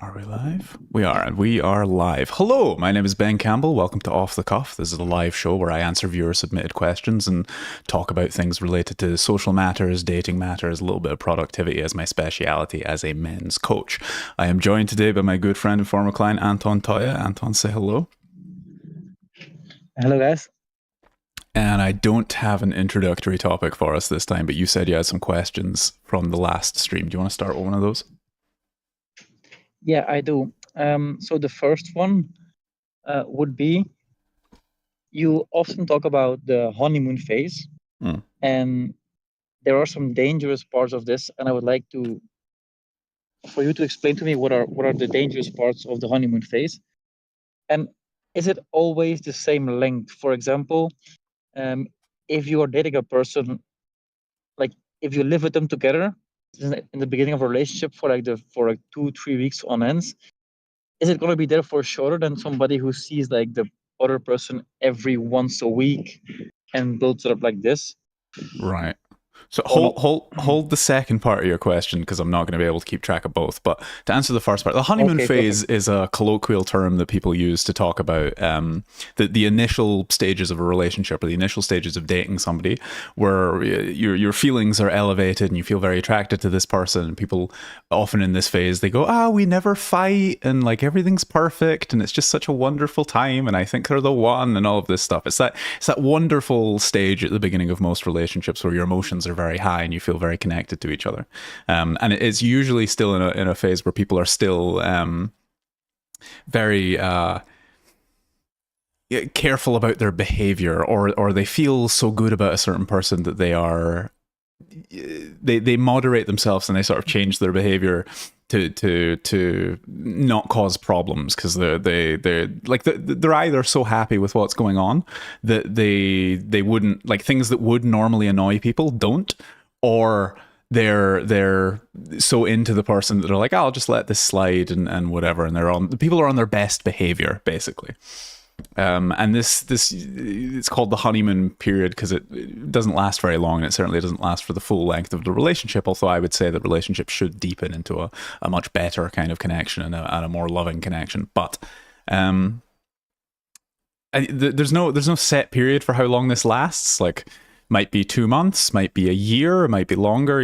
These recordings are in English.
Are we live? We are, and we are live. Hello, my name is Ben Campbell. Welcome to Off the Cuff. This is a live show where I answer viewer submitted questions and talk about things related to social matters, dating matters, a little bit of productivity as my speciality as a men's coach. I am joined today by my good friend and former client, Anton Toya. Anton, say hello. Hello, guys. And I don't have an introductory topic for us this time, but you said you had some questions from the last stream. Do you want to start with one of those? Yeah, I do. So the first one would be, you often talk about the honeymoon phase, and there are some dangerous parts of this, and I would like for you to explain to me what are the dangerous parts of the honeymoon phase, and is it always the same length? For example, if you are dating a person, like if you live with them together in the beginning of a relationship for 2-3 weeks on ends, is it going to be there for shorter than somebody who sees like the other person every once a week and builds it up like this? Right. So hold the second part of your question, because I'm not going to be able to keep track of both. But to answer the first part, the honeymoon phase is a colloquial term that people use to talk about the initial stages of a relationship or the initial stages of dating somebody, where your feelings are elevated and you feel very attracted to this person. And people often in this phase, they go, we never fight and like everything's perfect and it's just such a wonderful time and I think they're the one and all of this stuff. It's that wonderful stage at the beginning of most relationships where your emotions are very high and you feel very connected to each other, and it's usually still in a phase where people are still very careful about their behavior, or they feel so good about a certain person that they moderate themselves and they sort of change their behavior to not cause problems, because they're either so happy with what's going on that they wouldn't, like, things that would normally annoy people don't, or they're so into the person that they're like, I'll just let this slide and whatever, and the people are on their best behavior basically. And this it's called the honeymoon period because it doesn't last very long, and it certainly doesn't last for the full length of the relationship, although I would say that relationships should deepen into a much better kind of connection and a more loving connection. But there's no set period for how long this lasts. Like, might be 2 months, might be a year, might be longer,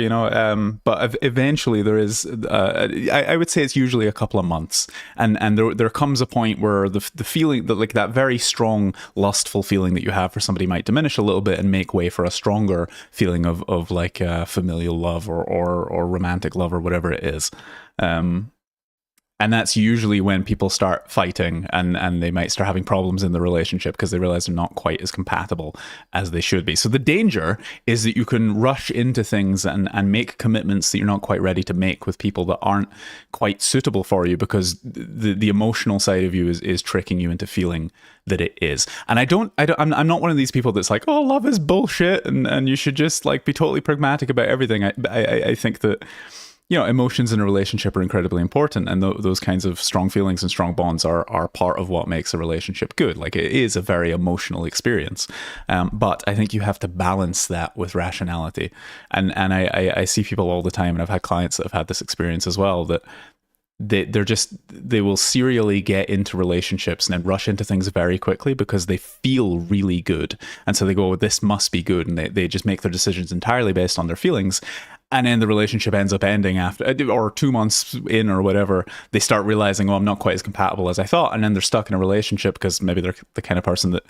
but eventually there is, I would say it's usually a couple of months. And there comes a point where the feeling, that very strong, lustful feeling that you have for somebody might diminish a little bit and make way for a stronger feeling of like familial love or romantic love or whatever it is. And that's usually when people start fighting and they might start having problems in the relationship because they realize they're not quite as compatible as they should be. So the danger is that you can rush into things and make commitments that you're not quite ready to make with people that aren't quite suitable for you, because the emotional side of you is tricking you into feeling that it is. And I'm not one of these people that's like, oh, love is bullshit and you should just like be totally pragmatic about everything. I think that, emotions in a relationship are incredibly important, and those kinds of strong feelings and strong bonds are part of what makes a relationship good. Like, it is a very emotional experience, but I think you have to balance that with rationality. And I see people all the time, and I've had clients that have had this experience as well, that they will serially get into relationships and then rush into things very quickly because they feel really good, and so they go, this must be good, and they just make their decisions entirely based on their feelings. And then the relationship ends up ending after, or 2 months in or whatever, they start realizing, I'm not quite as compatible as I thought. And then they're stuck in a relationship because maybe they're the kind of person that,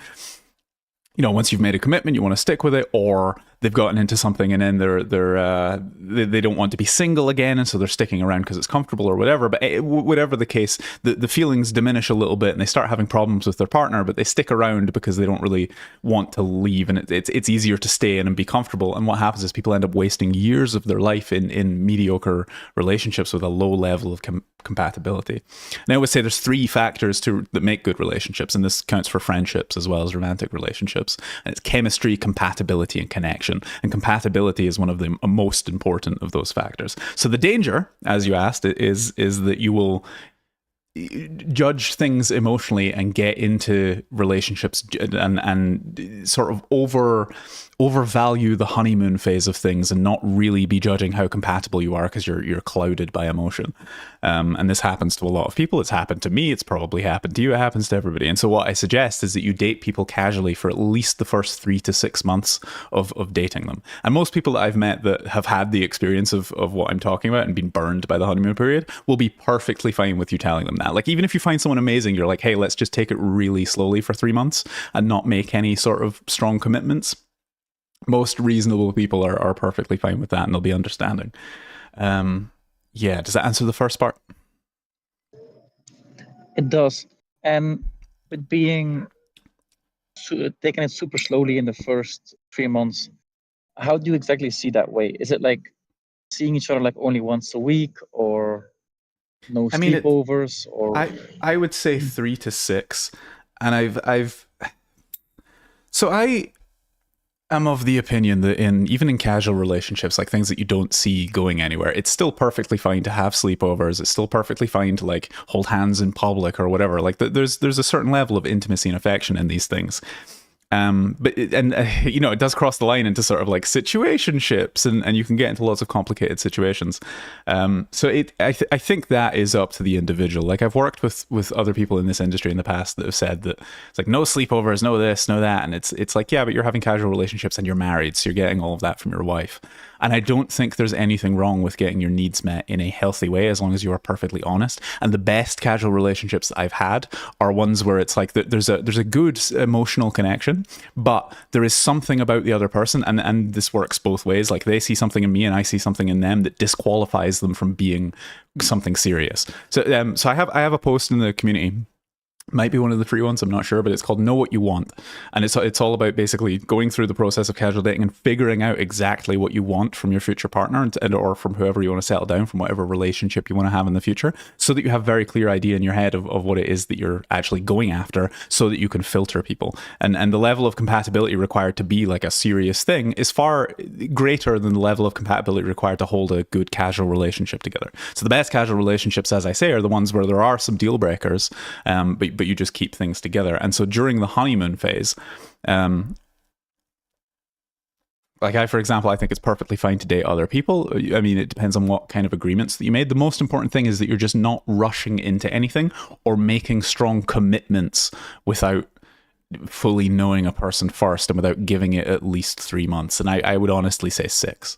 once you've made a commitment, you want to stick with it, or they've gotten into something and then they don't want to be single again, and so they're sticking around because it's comfortable or whatever. But whatever the case, the feelings diminish a little bit and they start having problems with their partner, but they stick around because they don't really want to leave, and it's easier to stay in and be comfortable. And what happens is people end up wasting years of their life in mediocre relationships with a low level of compatibility. And I always say there's 3 factors that make good relationships, and this counts for friendships as well as romantic relationships. And it's chemistry, compatibility, and connection. And compatibility is one of the most important of those factors. So the danger, as you asked, is that you will judge things emotionally and get into relationships and sort of overvalue the honeymoon phase of things and not really be judging how compatible you are because you're clouded by emotion. And this happens to a lot of people. It's happened to me. It's probably happened to you. It happens to everybody. And so what I suggest is that you date people casually for at least the first 3 to 6 months of dating them. And most people that I've met that have had the experience of what I'm talking about and been burned by the honeymoon period will be perfectly fine with you telling them that. Like, even if you find someone amazing, you're like, hey, let's just take it really slowly for 3 months and not make any sort of strong commitments. Most reasonable people are perfectly fine with that, and they'll be understanding. Yeah, does that answer the first part? It does. And with being taking it super slowly in the first 3 months, how do you exactly see that way? Is it like seeing each other like only once a week, or no sleepovers? Or I would say 3 to 6, and I'm of the opinion that even in casual relationships, like things that you don't see going anywhere, it's still perfectly fine to have sleepovers. It's still perfectly fine to like hold hands in public or whatever. Like there's a certain level of intimacy and affection in these things. But it does cross the line into sort of like situationships, and you can get into lots of complicated situations. So I think that is up to the individual. Like, I've worked with other people in this industry in the past that have said that it's like no sleepovers, no this, no that, and it's like, yeah, but you're having casual relationships and you're married, so you're getting all of that from your wife. And I don't think there's anything wrong with getting your needs met in a healthy way, as long as you are perfectly honest. And the best casual relationships that I've had are ones where it's like there's a good emotional connection, but there is something about the other person, and this works both ways. Like, they see something in me and I see something in them that disqualifies them from being something serious. So I have a post in the community. Might be one of the free ones, I'm not sure, but it's called Know What You Want. And it's all about basically going through the process of casual dating and figuring out exactly what you want from your future partner or from whoever you want to settle down, from whatever relationship you want to have in the future, so that you have a very clear idea in your head of what it is that you're actually going after, so that you can filter people. And the level of compatibility required to be like a serious thing is far greater than the level of compatibility required to hold a good casual relationship together. So the best casual relationships, as I say, are the ones where there are some deal breakers, but you just keep things together. And so during the honeymoon phase, like for example, I think it's perfectly fine to date other people. I mean, it depends on what kind of agreements that you made. The most important thing is that you're just not rushing into anything or making strong commitments without fully knowing a person first, and without giving it at least 3 months. And I would honestly say 6.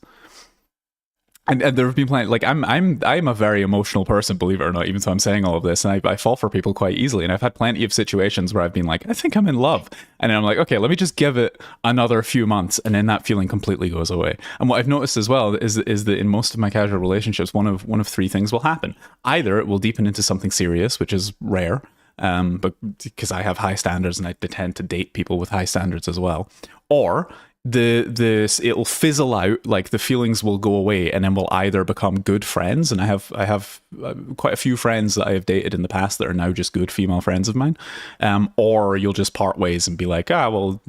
And there have been plenty, like I'm a very emotional person, believe it or not, even though I'm saying all of this, and I fall for people quite easily. And I've had plenty of situations where I've been like, I think I'm in love. And then I'm like, okay, let me just give it another few months. And then that feeling completely goes away. And what I've noticed as well is that in most of my casual relationships, one of 3 things will happen. Either it will deepen into something serious, which is rare, but because I have high standards and I tend to date people with high standards as well, or it'll fizzle out, like the feelings will go away, and then we'll either become good friends, and I have quite a few friends that I have dated in the past that are now just good female friends of mine, or you'll just part ways and be like, well,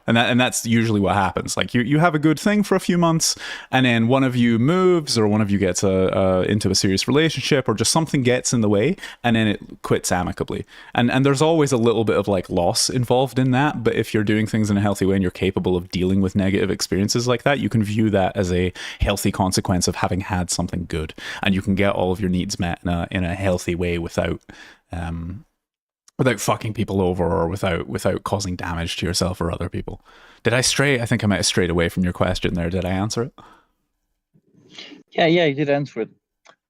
and that's usually what happens. Like, you have a good thing for a few months, and then one of you moves, or one of you gets into a serious relationship, or just something gets in the way, and then it quits amicably. And there's always a little bit of like loss involved in that, but if you're doing things in a healthy way and you're capable of dealing with negative experiences like that, you can view that as a healthy consequence of having had something good, and you can get all of your needs met in a healthy way without fucking people over, or without causing damage to yourself or other people. Did I stray? I think I might have strayed away from your question there. Did I answer it? Yeah, you did answer it.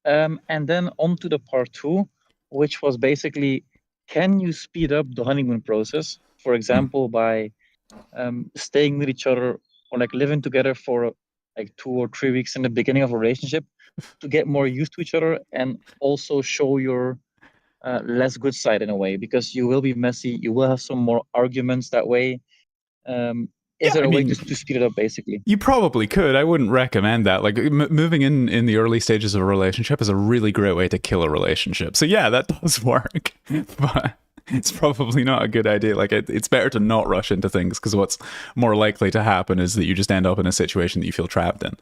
And then on to the part 2, which was basically, can you speed up the honeymoon process? For example, by staying with each other, or like living together for like 2 or 3 weeks in the beginning of a relationship to get more used to each other, and also show your less good side in a way, because you will be messy, you will have some more arguments that way. Is there a way to speed it up, basically? You probably could. I wouldn't recommend that. Like, moving in the early stages of a relationship is a really great way to kill a relationship. So yeah, that does work. But it's probably not a good idea. Like, it's better to not rush into things, because what's more likely to happen is that you just end up in a situation that you feel trapped in,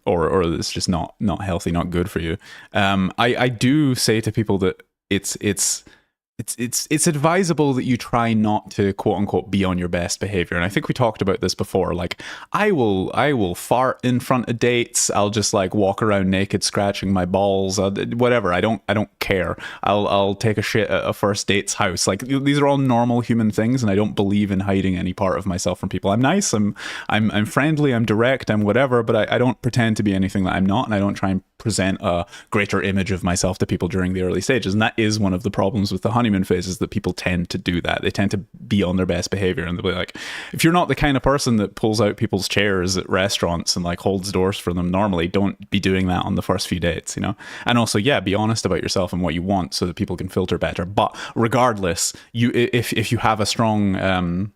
or it's just not healthy, not good for you. I do say to people that it's advisable that you try not to quote unquote be on your best behavior. And I think we talked about this before. Like I will fart in front of dates. I'll just like walk around naked, scratching my balls, whatever. I don't care. I'll take a shit at a first date's house. Like these are all normal human things, and I don't believe in hiding any part of myself from people. I'm nice. I'm friendly. I'm direct. I'm whatever. But I don't pretend to be anything that I'm not, and I don't try and present a greater image of myself to people during the early stages. And that is one of the problems with the honeymoon phase, is that people tend to do that. They tend to be on their best behavior, and they'll be like, if you're not the kind of person that pulls out people's chairs at restaurants and like holds doors for them normally, don't be doing that on the first few dates, you know? And also, yeah, be honest about yourself and what you want so that people can filter better. But regardless, if you have a strong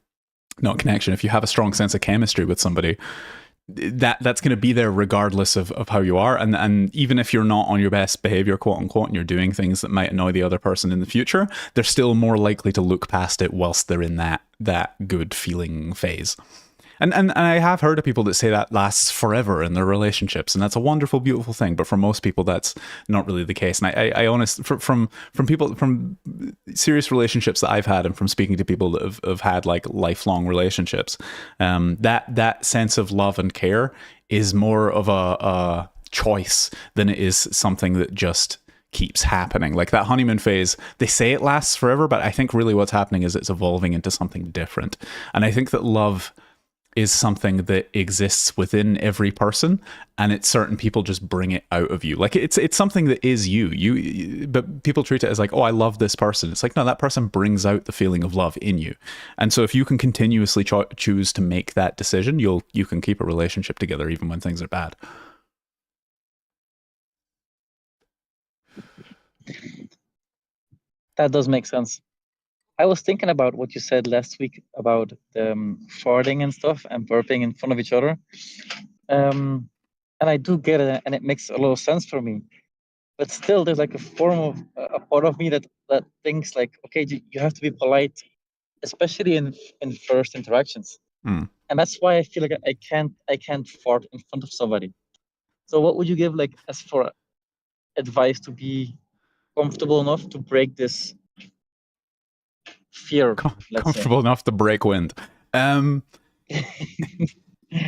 not connection, if you have a strong sense of chemistry with somebody, that's going to be there regardless of how you are. And even if you're not on your best behavior, quote unquote, and you're doing things that might annoy the other person in the future, they're still more likely to look past it whilst they're in that good feeling phase. And I have heard of people that say that lasts forever in their relationships, and that's a wonderful, beautiful thing. But for most people, that's not really the case. And I honestly, from people, from serious relationships that I've had, and from speaking to people that have had like lifelong relationships, that sense of love and care is more of a choice than it is something that just keeps happening. Like that honeymoon phase, they say it lasts forever, but I think really what's happening is it's evolving into something different. And I think that love is something that exists within every person, and it's certain people just bring it out of you. Like it's something that is you, but people treat it as like, oh, I love this person. It's like, no, that person brings out the feeling of love in you. And so if you can continuously choose to make that decision, you can keep a relationship together even when things are bad. That does make sense. I was thinking about what you said last week about farting and stuff and burping in front of each other. And I do get it, and it makes a lot of sense for me. But still, there's like a part of me that thinks like, okay, you have to be polite, especially in first interactions. And that's why I feel like I can't fart in front of somebody. So what would you give like as for advice to be comfortable enough to break this fear, comfortable enough to break wind?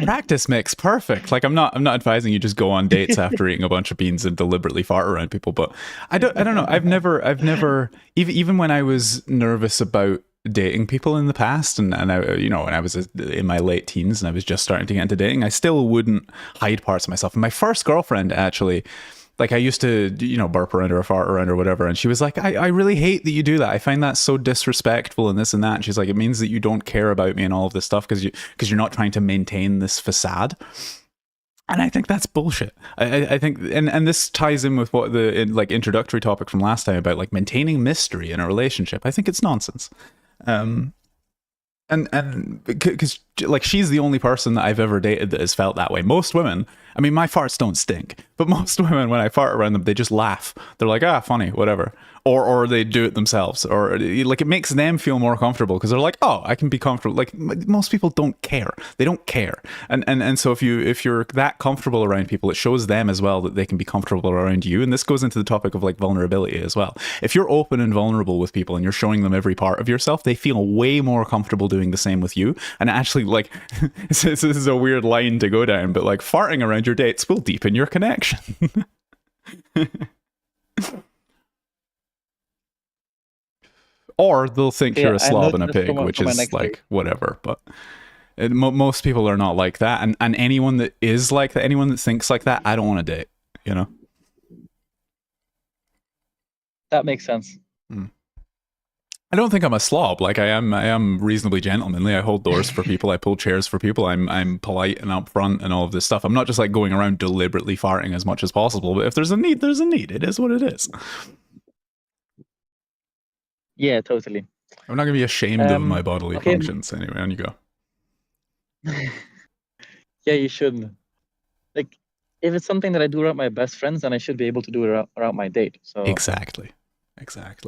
Practice makes perfect. Like I'm not advising you just go on dates after eating a bunch of beans and deliberately fart around people, but I don't know. I've never even when I was nervous about dating people in the past, and I, when I was in my late teens and I was just starting to get into dating, I still wouldn't hide parts of myself. And my first girlfriend, actually, like I used to, burp around her or fart around her or whatever. And she was like, I really hate that you do that. I find that so disrespectful and this and that. And she's like, it means that you don't care about me and all of this stuff because you're not trying to maintain this facade. And I think that's bullshit. I think, and this ties in with what the introductory topic from last time about like maintaining mystery in a relationship. I think it's nonsense. And because like she's the only person that I've ever dated that has felt that way. Most women, I mean, my farts don't stink, but most women, when I fart around them, they just laugh. They're like, funny, whatever. Or they do it themselves, or like it makes them feel more comfortable because they're like, oh, I can be comfortable. Like most people don't care. They don't care. And so if you're that comfortable around people, it shows them as well that they can be comfortable around you. And this goes into the topic of like vulnerability as well. If you're open and vulnerable with people and you're showing them every part of yourself, they feel way more comfortable doing the same with you. And actually, like, this is a weird line to go down, but like farting around your dates will deepen your connection. Or they'll think you're a slob and a pig, which is like whatever. But most people are not like that, and anyone that is like that, anyone that thinks like that, I don't want to date. That makes sense. I don't think I'm a slob. Like I am reasonably gentlemanly. I hold doors for people. I pull chairs for people. I'm polite and upfront and all of this stuff. I'm not just like going around deliberately farting as much as possible. But if there's a need, there's a need. It is what it is. Yeah, totally. I'm not going to be ashamed of my bodily functions. Anyway, on you go. Yeah, you shouldn't. Like, if it's something that I do around my best friends, then I should be able to do it around my date. So Exactly.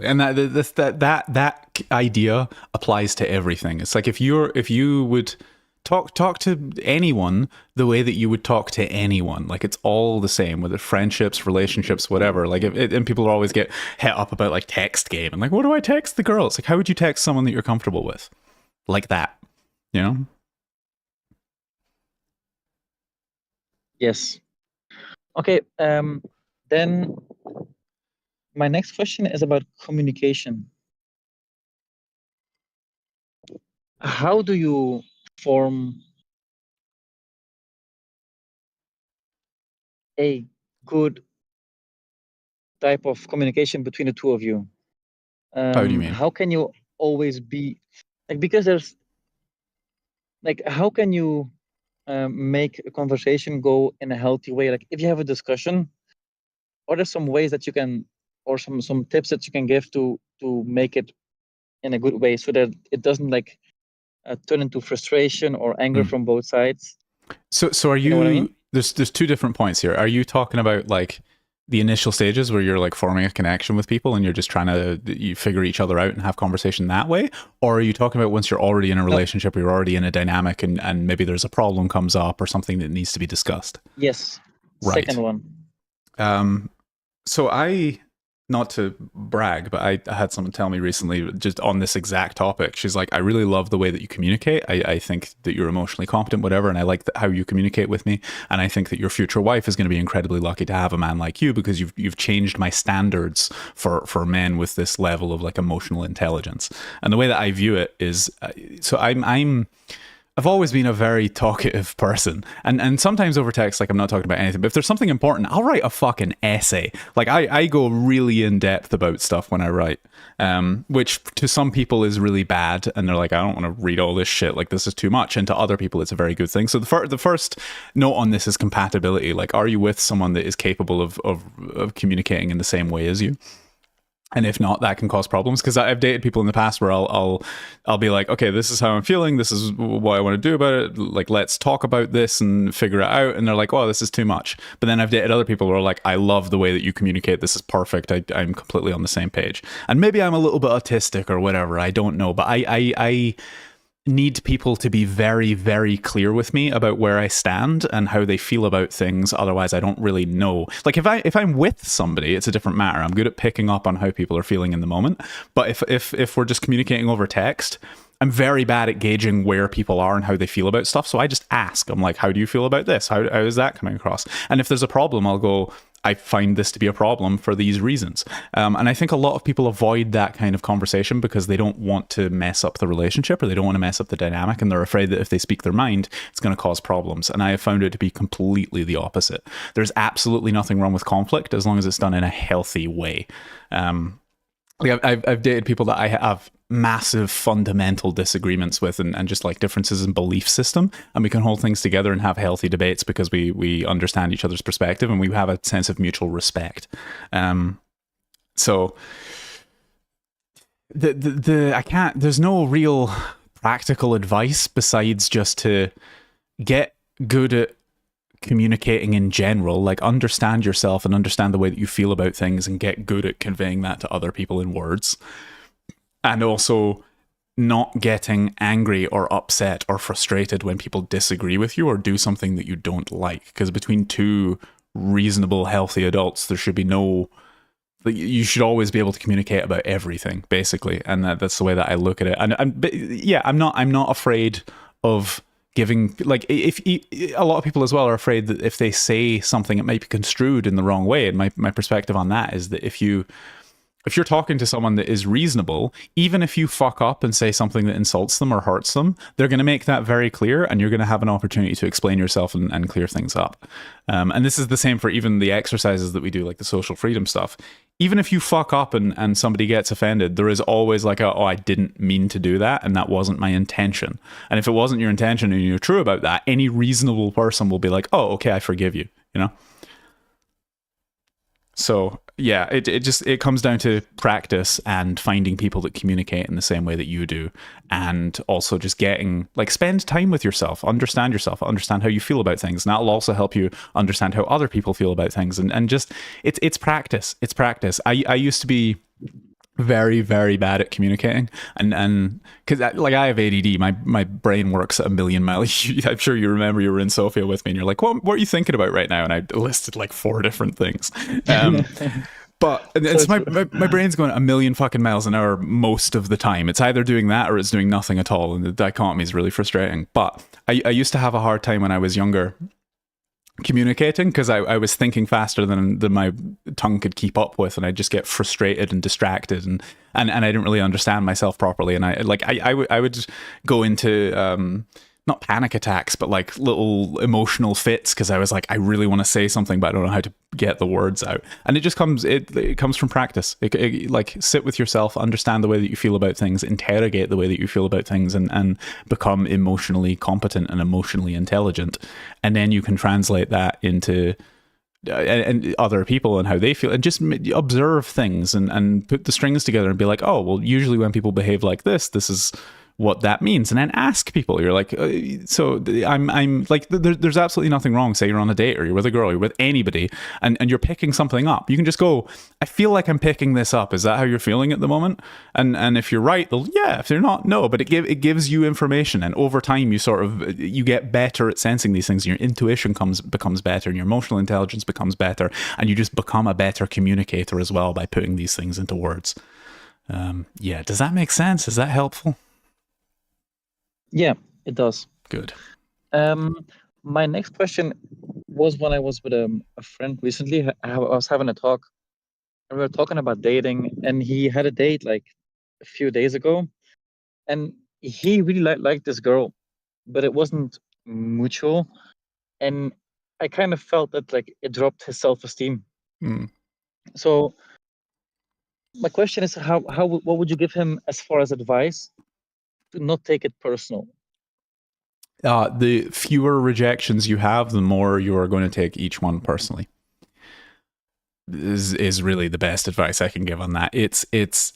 And that idea applies to everything. It's like if you would talk to anyone the way that you would talk to anyone. Like, it's all the same, whether friendships, relationships, whatever. Like, and people always get hit up about like text game and like, what do I text the girl? It's like, how would you text someone that you're comfortable with, like that? You know? Yes. Okay. Then my next question is about communication. How do you form a good type of communication between the two of you? How do you mean? How can you always be like, because there's like, how can you make a conversation go in a healthy way? Like, if you have a discussion, are there some ways that you can, or some tips that you can give to make it in a good way so that it doesn't like turn into frustration or anger from both sides? So are you, know what I mean? There's two different points here. Are you talking about like the initial stages where you're like forming a connection with people and you're just trying to you figure each other out and have conversation that way? Or are you talking about once you're already in a relationship, or you're already in a dynamic and maybe there's a problem comes up or something that needs to be discussed? Yes. Right. Second one. So not to brag, but I had someone tell me recently just on this exact topic. She's like, I really love the way that you communicate. I think that you're emotionally competent, whatever. And I like how you communicate with me. And I think that your future wife is going to be incredibly lucky to have a man like you, because you've changed my standards for men with this level of like emotional intelligence. And the way that I view it is, so I've always been a very talkative person, and sometimes over text, like I'm not talking about anything, but if there's something important, I'll write a fucking essay. Like I go really in depth about stuff when I write, which to some people is really bad, and they're like, I don't want to read all this shit, like this is too much. And to other people, it's a very good thing. So the first note on this is compatibility. Like, are you with someone that is capable of communicating in the same way as you? And if not, that can cause problems, because I've dated people in the past where I'll be like, okay, this is how I'm feeling. This is what I want to do about it. Like, let's talk about this and figure it out. And they're like, oh, this is too much. But then I've dated other people who are like, I love the way that you communicate. This is perfect. I'm completely on the same page. And maybe I'm a little bit autistic or whatever. I don't know. But I need people to be very, very clear with me about where I stand and how they feel about things. Otherwise, I don't really know. Like, if I'm with somebody, it's a different matter. I'm good at picking up on how people are feeling in the moment. But if we're just communicating over text, I'm very bad at gauging where people are and how they feel about stuff. So I just ask. I'm like, how do you feel about this? How is that coming across? And if there's a problem, I'll go, I find this to be a problem for these reasons. And I think a lot of people avoid that kind of conversation because they don't want to mess up the relationship, or they don't want to mess up the dynamic, and they're afraid that if they speak their mind, it's going to cause problems. And I have found it to be completely the opposite. There's absolutely nothing wrong with conflict as long as it's done in a healthy way. Like I've dated people that I have massive fundamental disagreements with, and just like differences in belief system, and we can hold things together and have healthy debates because we understand each other's perspective and we have a sense of mutual respect. So there's no real practical advice besides just to get good at communicating in general. Like, understand yourself and understand the way that you feel about things, and get good at conveying that to other people in words. And also not getting angry or upset or frustrated when people disagree with you or do something that you don't like. Because between two reasonable, healthy adults, there should be no... You should always be able to communicate about everything, basically. And that's the way that I look at it. And yeah, I'm not afraid of giving, like, if a lot of people as well are afraid that if they say something, it might be construed in the wrong way. And my perspective on that is that if you're talking to someone that is reasonable, even if you fuck up and say something that insults them or hurts them, they're going to make that very clear, and you're going to have an opportunity to explain yourself and clear things up. And this is the same for even the exercises that we do, like the social freedom stuff. Even if you fuck up and somebody gets offended, there is always like oh, I didn't mean to do that, and that wasn't my intention. And if it wasn't your intention and you're true about that, any reasonable person will be like, oh, okay, I forgive you, you know? So yeah, it comes down to practice and finding people that communicate in the same way that you do, and also just getting, like, spend time with yourself, understand how you feel about things, and that'll also help you understand how other people feel about things, and just it's practice. I used to be very, very bad at communicating, and because like I have ADD, my brain works at a million miles. I'm sure you remember you were in Sofia with me, and you're like, what are you thinking about right now? And I listed like 4 different things. But it's So my brain's going a million fucking miles an hour most of the time. It's either doing that or it's doing nothing at all, and the dichotomy is really frustrating. But I used to have a hard time when I was younger communicating because I was thinking faster than my tongue could keep up with, and I'd just get frustrated and distracted, and I didn't really understand myself properly, and I would go into not panic attacks, but like little emotional fits because I was like, I really want to say something, but I don't know how to get the words out. And it comes from practice. Like sit with yourself, understand the way that you feel about things, interrogate the way that you feel about things, and become emotionally competent and emotionally intelligent. And then you can translate that into and other people and how they feel, and just observe things and put the strings together and be like, oh, well, usually when people behave like this is what that means, and then ask people. You're like, so I'm like, there's absolutely nothing wrong. Say you're on a date or you're with a girl, you're with anybody, and you're picking something up. You can just go, I feel like I'm picking this up. Is that how you're feeling at the moment? And if you're right, yeah. If you're not, no. But it gives you information, and over time you get better at sensing these things. Your intuition becomes better, and your emotional intelligence becomes better, and you just become a better communicator as well by putting these things into words. Yeah, does that make sense? Is that helpful? Yeah, it does. Good. My next question was when I was with a friend recently. I was having a talk, and we were talking about dating, and he had a date like a few days ago, and he really liked this girl, but it wasn't mutual, and I kind of felt that like it dropped his self-esteem. So my question is, what would you give him as far as advice to not take it personal? The fewer rejections you have, the more you are going to take each one personally. Is really the best advice I can give on that. It's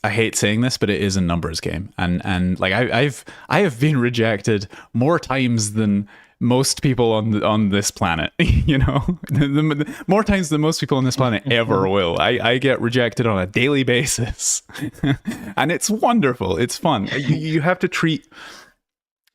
I hate saying this, but it is a numbers game, and like I have been rejected more times than most people on this planet. You know, more times than most people on this planet ever will. I get rejected on a daily basis, and it's wonderful. It's fun. You have to treat.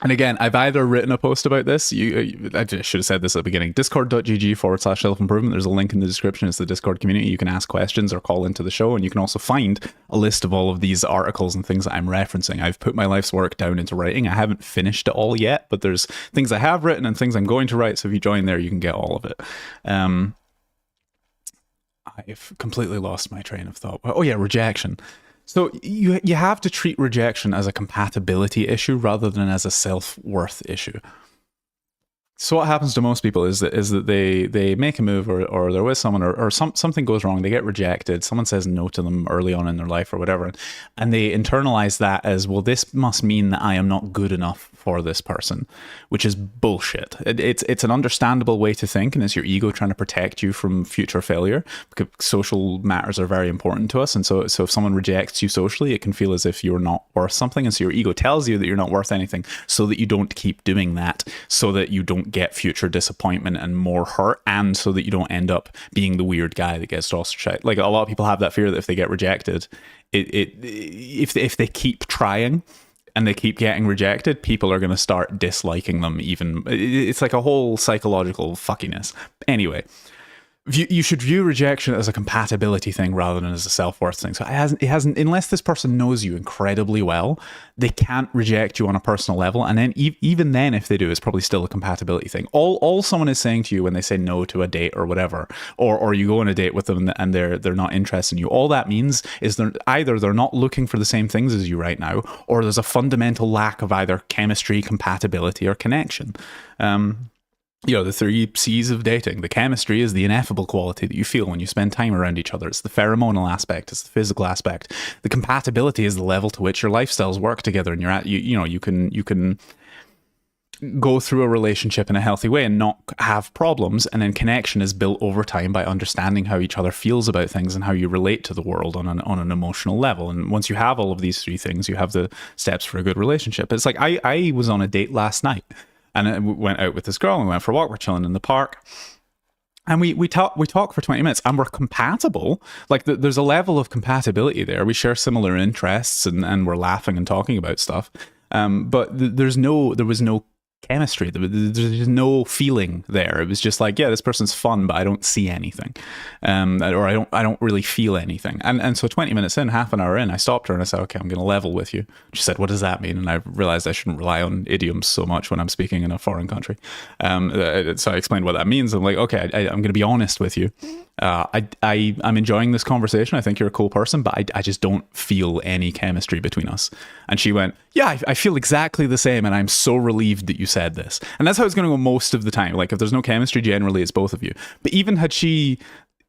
And again, I've either written a post about this. I should have said this at the beginning. Discord.gg/self-improvement. There's a link in the description. It's the Discord community. You can ask questions or call into the show, and you can also find a list of all of these articles and things that I'm referencing. I've put my life's work down into writing. I haven't finished it all yet, but there's things I have written and things I'm going to write. So if you join there, you can get all of it. I've completely lost my train of thought. Oh yeah, rejection. So you have to treat rejection as a compatibility issue rather than as a self-worth issue. So what happens to most people is that they make a move or they're with someone or something goes wrong, they get rejected, someone says no to them early on in their life or whatever, and they internalize that as, well, this must mean that I am not good enough for this person, which is bullshit. It's an understandable way to think, and it's your ego trying to protect you from future failure, because social matters are very important to us. And so if someone rejects you socially, it can feel as if you're not worth something, and so your ego tells you that you're not worth anything so that you don't keep doing that, so that you don't get future disappointment and more hurt, and so that you don't end up being the weird guy that gets ostracized. Like, a lot of people have that fear that if they get rejected, if they keep trying and they keep getting rejected, people are going to start disliking them. Even it's like a whole psychological fuckiness. Anyway, you should view rejection as a compatibility thing rather than as a self-worth thing. So it hasn't, unless this person knows you incredibly well, they can't reject you on a personal level. And then even then, if they do, it's probably still a compatibility thing. All someone is saying to you when they say no to a date or whatever, or you go on a date with them and they're not interested in you, all that means is they're not looking for the same things as you right now, or there's a fundamental lack of either chemistry, compatibility, or connection. You know, the 3 C's of dating. The chemistry is the ineffable quality that you feel when you spend time around each other. It's the pheromonal aspect. It's the physical aspect. The compatibility is the level to which your lifestyles work together, and you can go through a relationship in a healthy way and not have problems. And then connection is built over time by understanding how each other feels about things and how you relate to the world on an emotional level. And once you have all of these 3 things, you have the steps for a good relationship. It's like I was on a date last night. And I went out with this girl and we went for a walk. We're chilling in the park. And we talk for 20 minutes and we're compatible. Like there's a level of compatibility there. We share similar interests and we're laughing and talking about stuff. But there was no chemistry. There's no feeling there. It was just like, yeah, this person's fun, but I don't see anything, or I don't really feel anything. And so 20 minutes in, half an hour in, I stopped her and I said, okay, I'm going to level with you. She said, what does that mean? And I realized I shouldn't rely on idioms so much when I'm speaking in a foreign country. So I explained what that means. I'm like, okay, I'm going to be honest with you. I'm enjoying this conversation. I think you're a cool person, but I just don't feel any chemistry between us. And she went, yeah, I feel exactly the same. And I'm so relieved that you said this. And that's how it's going to go most of the time. Like if there's no chemistry, generally it's both of you. But even had she,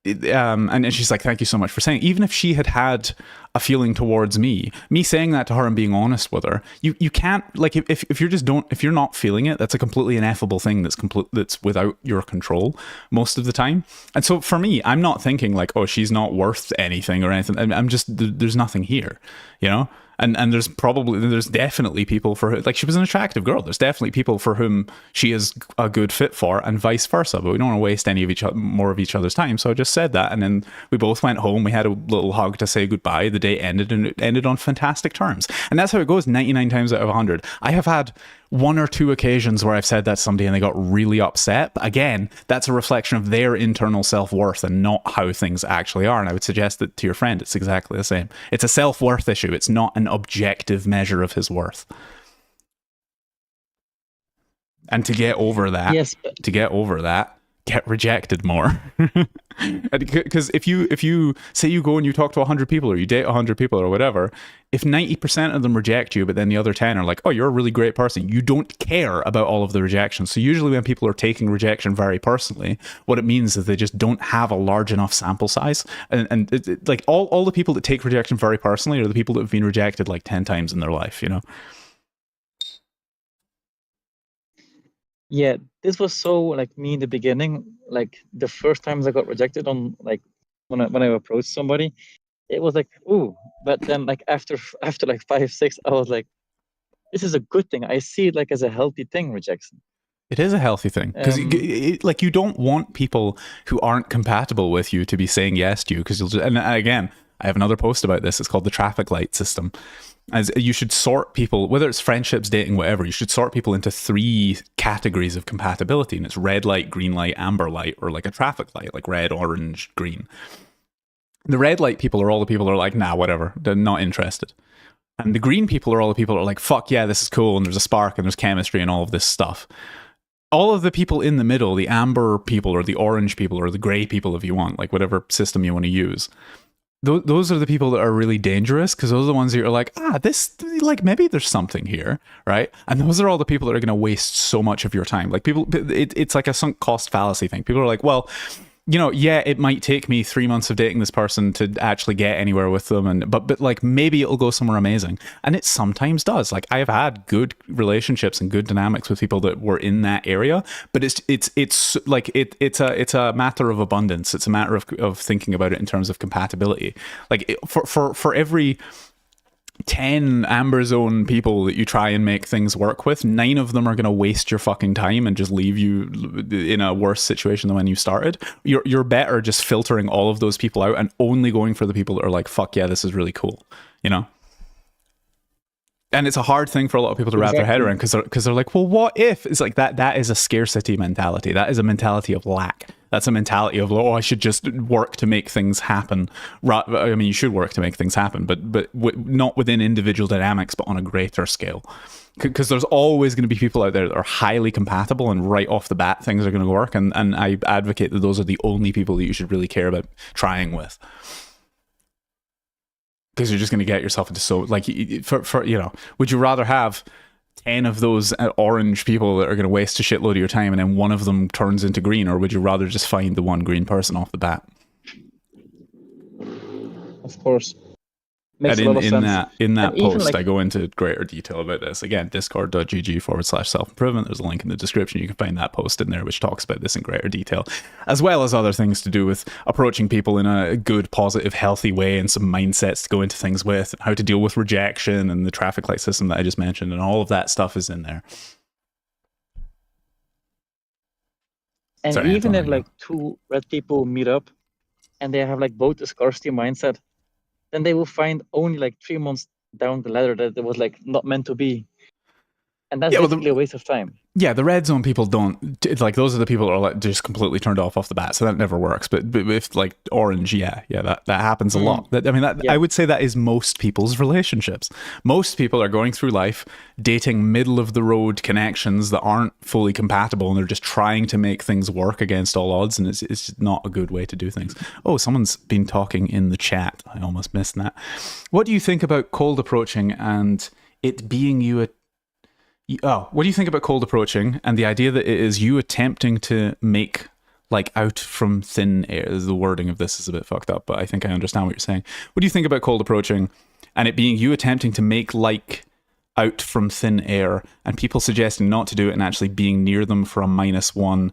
and she's like, thank you so much for saying, even if she had a feeling towards me saying that to her and being honest with her, you can't, like, if you're not feeling it, that's a completely ineffable thing that's without your control most of the time. And so for me, I'm not thinking like, oh, she's not worth anything or anything. I'm just, there's nothing here, you know? And there's definitely people for who, like, she was an attractive girl. There's definitely people for whom she is a good fit for, and vice versa. But we don't want to waste any of more of each other's time. So I just said that, and then we both went home. We had a little hug to say goodbye. The day ended, and it ended on fantastic terms. And that's how it goes 99 times out of 100. I have had one or two occasions where I've said that to somebody and they got really upset. But again, that's a reflection of their internal self-worth and not how things actually are. And I would suggest that to your friend, it's exactly the same. It's a self-worth issue. It's not an objective measure of his worth. And to get over that, get rejected more. Because if you say you go and you talk to 100 people or you date 100 people or whatever, if 90% of them reject you, but then the other 10 are like, oh, you're a really great person, you don't care about all of the rejection. So usually when people are taking rejection very personally, what it means is they just don't have a large enough sample size. And like all the people that take rejection very personally are the people that have been rejected like 10 times in their life, you know? Yeah, this was so like me in the beginning. Like the first times I got rejected on, like when I approached somebody, it was like, ooh. But then like after like 5, 6, I was like, this is a good thing. I see it like as a healthy thing, rejection. It is a healthy thing because like you don't want people who aren't compatible with you to be saying yes to you, because you'll just, and again, I have another post about this. It's called the traffic light system. As you should sort people, whether it's friendships, dating, whatever, you should sort people into 3 categories of compatibility. And it's red light, green light, amber light, or like a traffic light, like red, orange, green. The red light people are all the people that are like, nah, whatever. They're not interested. And the green people are all the people that are like, fuck yeah, this is cool. And there's a spark and there's chemistry and all of this stuff. All of the people in the middle, the amber people or the orange people or the gray people, if you want, like whatever system you want to use, those are the people that are really dangerous, because those are the ones that you're like, this, like, maybe there's something here, right? And those are all the people that are going to waste so much of your time. Like people, it's like a sunk cost fallacy thing. People are like, well, you know, yeah, it might take me 3 months of dating this person to actually get anywhere with them, but like maybe it'll go somewhere amazing, and it sometimes does. Like I've had good relationships and good dynamics with people that were in that area, but it's like it's a matter of abundance. It's a matter of thinking about it in terms of compatibility. Like for every 10 amber zone people that you try and make things work with, 9 of them are going to waste your fucking time and just leave you in a worse situation than when you started. You're better just filtering all of those people out and only going for the people that are like, fuck yeah, this is really cool, you know? And it's a hard thing for a lot of people to wrap their head around, because they're like, well, what if? It's like that is a scarcity mentality. That is a mentality of lack. That's a mentality of, oh, I should just work to make things happen. I mean, you should work to make things happen, but not within individual dynamics, but on a greater scale. Because there's always going to be people out there that are highly compatible, and right off the bat, things are going to work. And I advocate that those are the only people that you should really care about trying with. Because you're just going to get yourself into like, for you know, would you rather have 10 of those orange people that are going to waste a shitload of your time and then one of them turns into green, or would you rather just find the one green person off the bat? Of course. Makes and in that post, like, I go into greater detail about this. Again, discord.gg/self-improvement. There's a link in the description. You can find that post in there, which talks about this in greater detail, as well as other things to do with approaching people in a good, positive, healthy way, and some mindsets to go into things with, and how to deal with rejection, and the traffic light system that I just mentioned, and all of that stuff is in there. And Sorry, even Anton, if like two red people meet up and they have like both a scarcity mindset, then they will find only like 3 months down the ladder that it was like not meant to be. And that's basically a waste of time. Yeah, the red zone people don't, it's like, those are the people that are like just completely turned off the bat, so that never works. But if like orange, that happens a lot. I would say that is most people's relationships. Most people are going through life dating middle of the road connections that aren't fully compatible, and they're just trying to make things work against all odds, and it's not a good way to do things. Oh, someone's been talking in the chat. I almost missed that. What do you think about cold approaching and it being what do you think about cold approaching and the idea that it is you attempting to make like out from thin air? The wording of this is a bit fucked up, but I think I understand what you're saying. What do you think about cold approaching and it being you attempting to make like out from thin air and people suggesting not to do it and actually being near them for a -1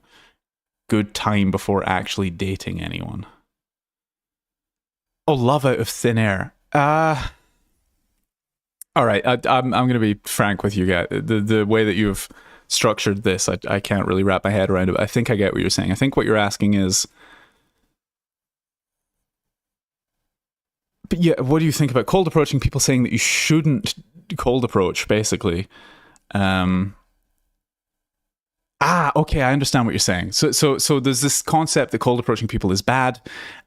good time before actually dating anyone? Oh, love out of thin air. All right, I'm going to be frank with you guys. The way that you've structured this, I can't really wrap my head around it. But I think I get what you're saying. I think what you're asking is, but yeah, what do you think about cold approaching? People saying that you shouldn't cold approach, basically. Okay, I understand what you're saying. So there's this concept that cold approaching people is bad,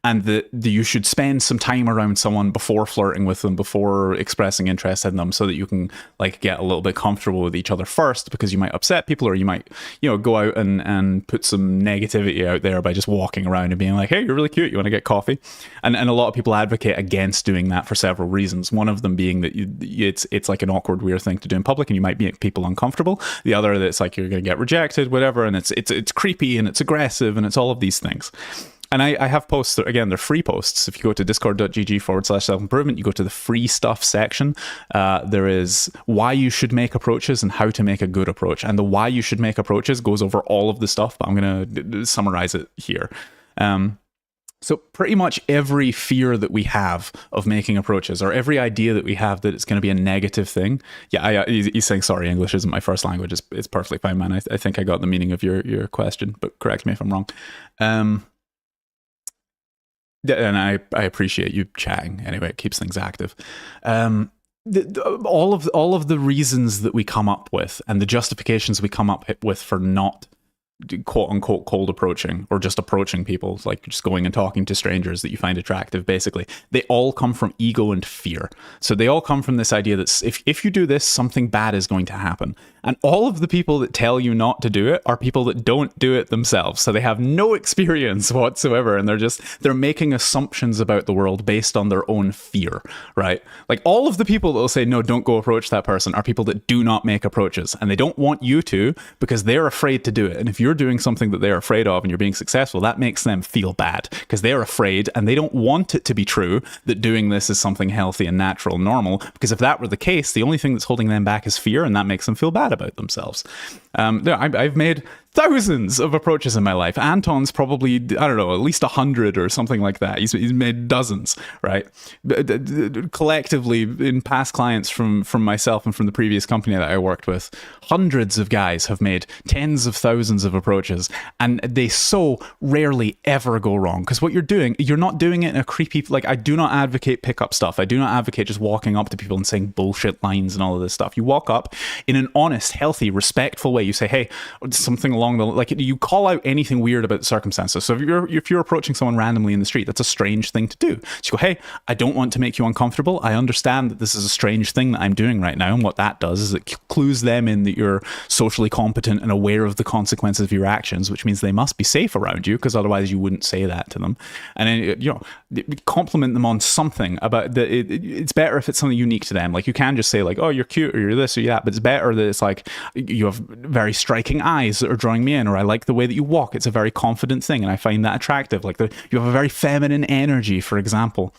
and that you should spend some time around someone before flirting with them, before expressing interest in them, so that you can like get a little bit comfortable with each other first, because you might upset people, or you might, go out and put some negativity out there by just walking around and being like, hey, you're really cute, you want to get coffee? And a lot of people advocate against doing that for several reasons. One of them being that it's like an awkward, weird thing to do in public, and you might make people uncomfortable. The other, that it's like you're going to get rejected, whatever, and it's creepy and it's aggressive and it's all of these things. And I have posts, again, they're free posts. If you go to discord.gg/self-improvement, you go to the free stuff section. There is why you should make approaches and how to make a good approach. And the why you should make approaches goes over all of the stuff, but I'm going to summarize it here. So pretty much every fear that we have of making approaches, or every idea that we have that it's going to be a negative thing. Yeah, he's saying, sorry, English isn't my first language. It's perfectly fine, man. I think I got the meaning of your question, but correct me if I'm wrong. And I appreciate you chatting. Anyway, it keeps things active. All of the reasons that we come up with and the justifications we come up with for not quote unquote cold approaching, or just approaching people, like just going and talking to strangers that you find attractive, basically, they all come from ego and fear. So they all come from this idea that if you do this, something bad is going to happen. And all of the people that tell you not to do it are people that don't do it themselves. So they have no experience whatsoever, and they're making assumptions about the world based on their own fear, right? Like all of the people that will say, no, don't go approach that person, are people that do not make approaches, and they don't want you to, because they're afraid to do it. And if you're doing something that they're afraid of and you're being successful, that makes them feel bad, because they're afraid and they don't want it to be true that doing this is something healthy and natural and normal, because if that were the case, the only thing that's holding them back is fear, and that makes them feel bad about themselves. I've made thousands of approaches in my life. Anton's probably, I don't know, at least 100 or something like that. He's made dozens, right? Collectively, in past clients from myself and from the previous company that I worked with, hundreds of guys have made tens of thousands of approaches, and they so rarely ever go wrong. Because what you're doing, you're not doing it in a creepy, like, I do not advocate pickup stuff. I do not advocate just walking up to people and saying bullshit lines and all of this stuff. You walk up in an honest, healthy, respectful way. You say, hey, something along the, like, you call out anything weird about the circumstances. So if you're approaching someone randomly in the street, that's a strange thing to do. So you go, hey, I don't want to make you uncomfortable. I understand that this is a strange thing that I'm doing right now. And what that does is it clues them in that you're socially competent and aware of the consequences of your actions, which means they must be safe around you, because otherwise you wouldn't say that to them. And then, compliment them on something about it's better if it's something unique to them. Like, you can just say, like, oh, you're cute, or you're this or that, but it's better that it's like, you have very striking eyes that are drawing me in, or I like the way that you walk. It's a very confident thing and I find that attractive. Like, you have a very feminine energy, for example.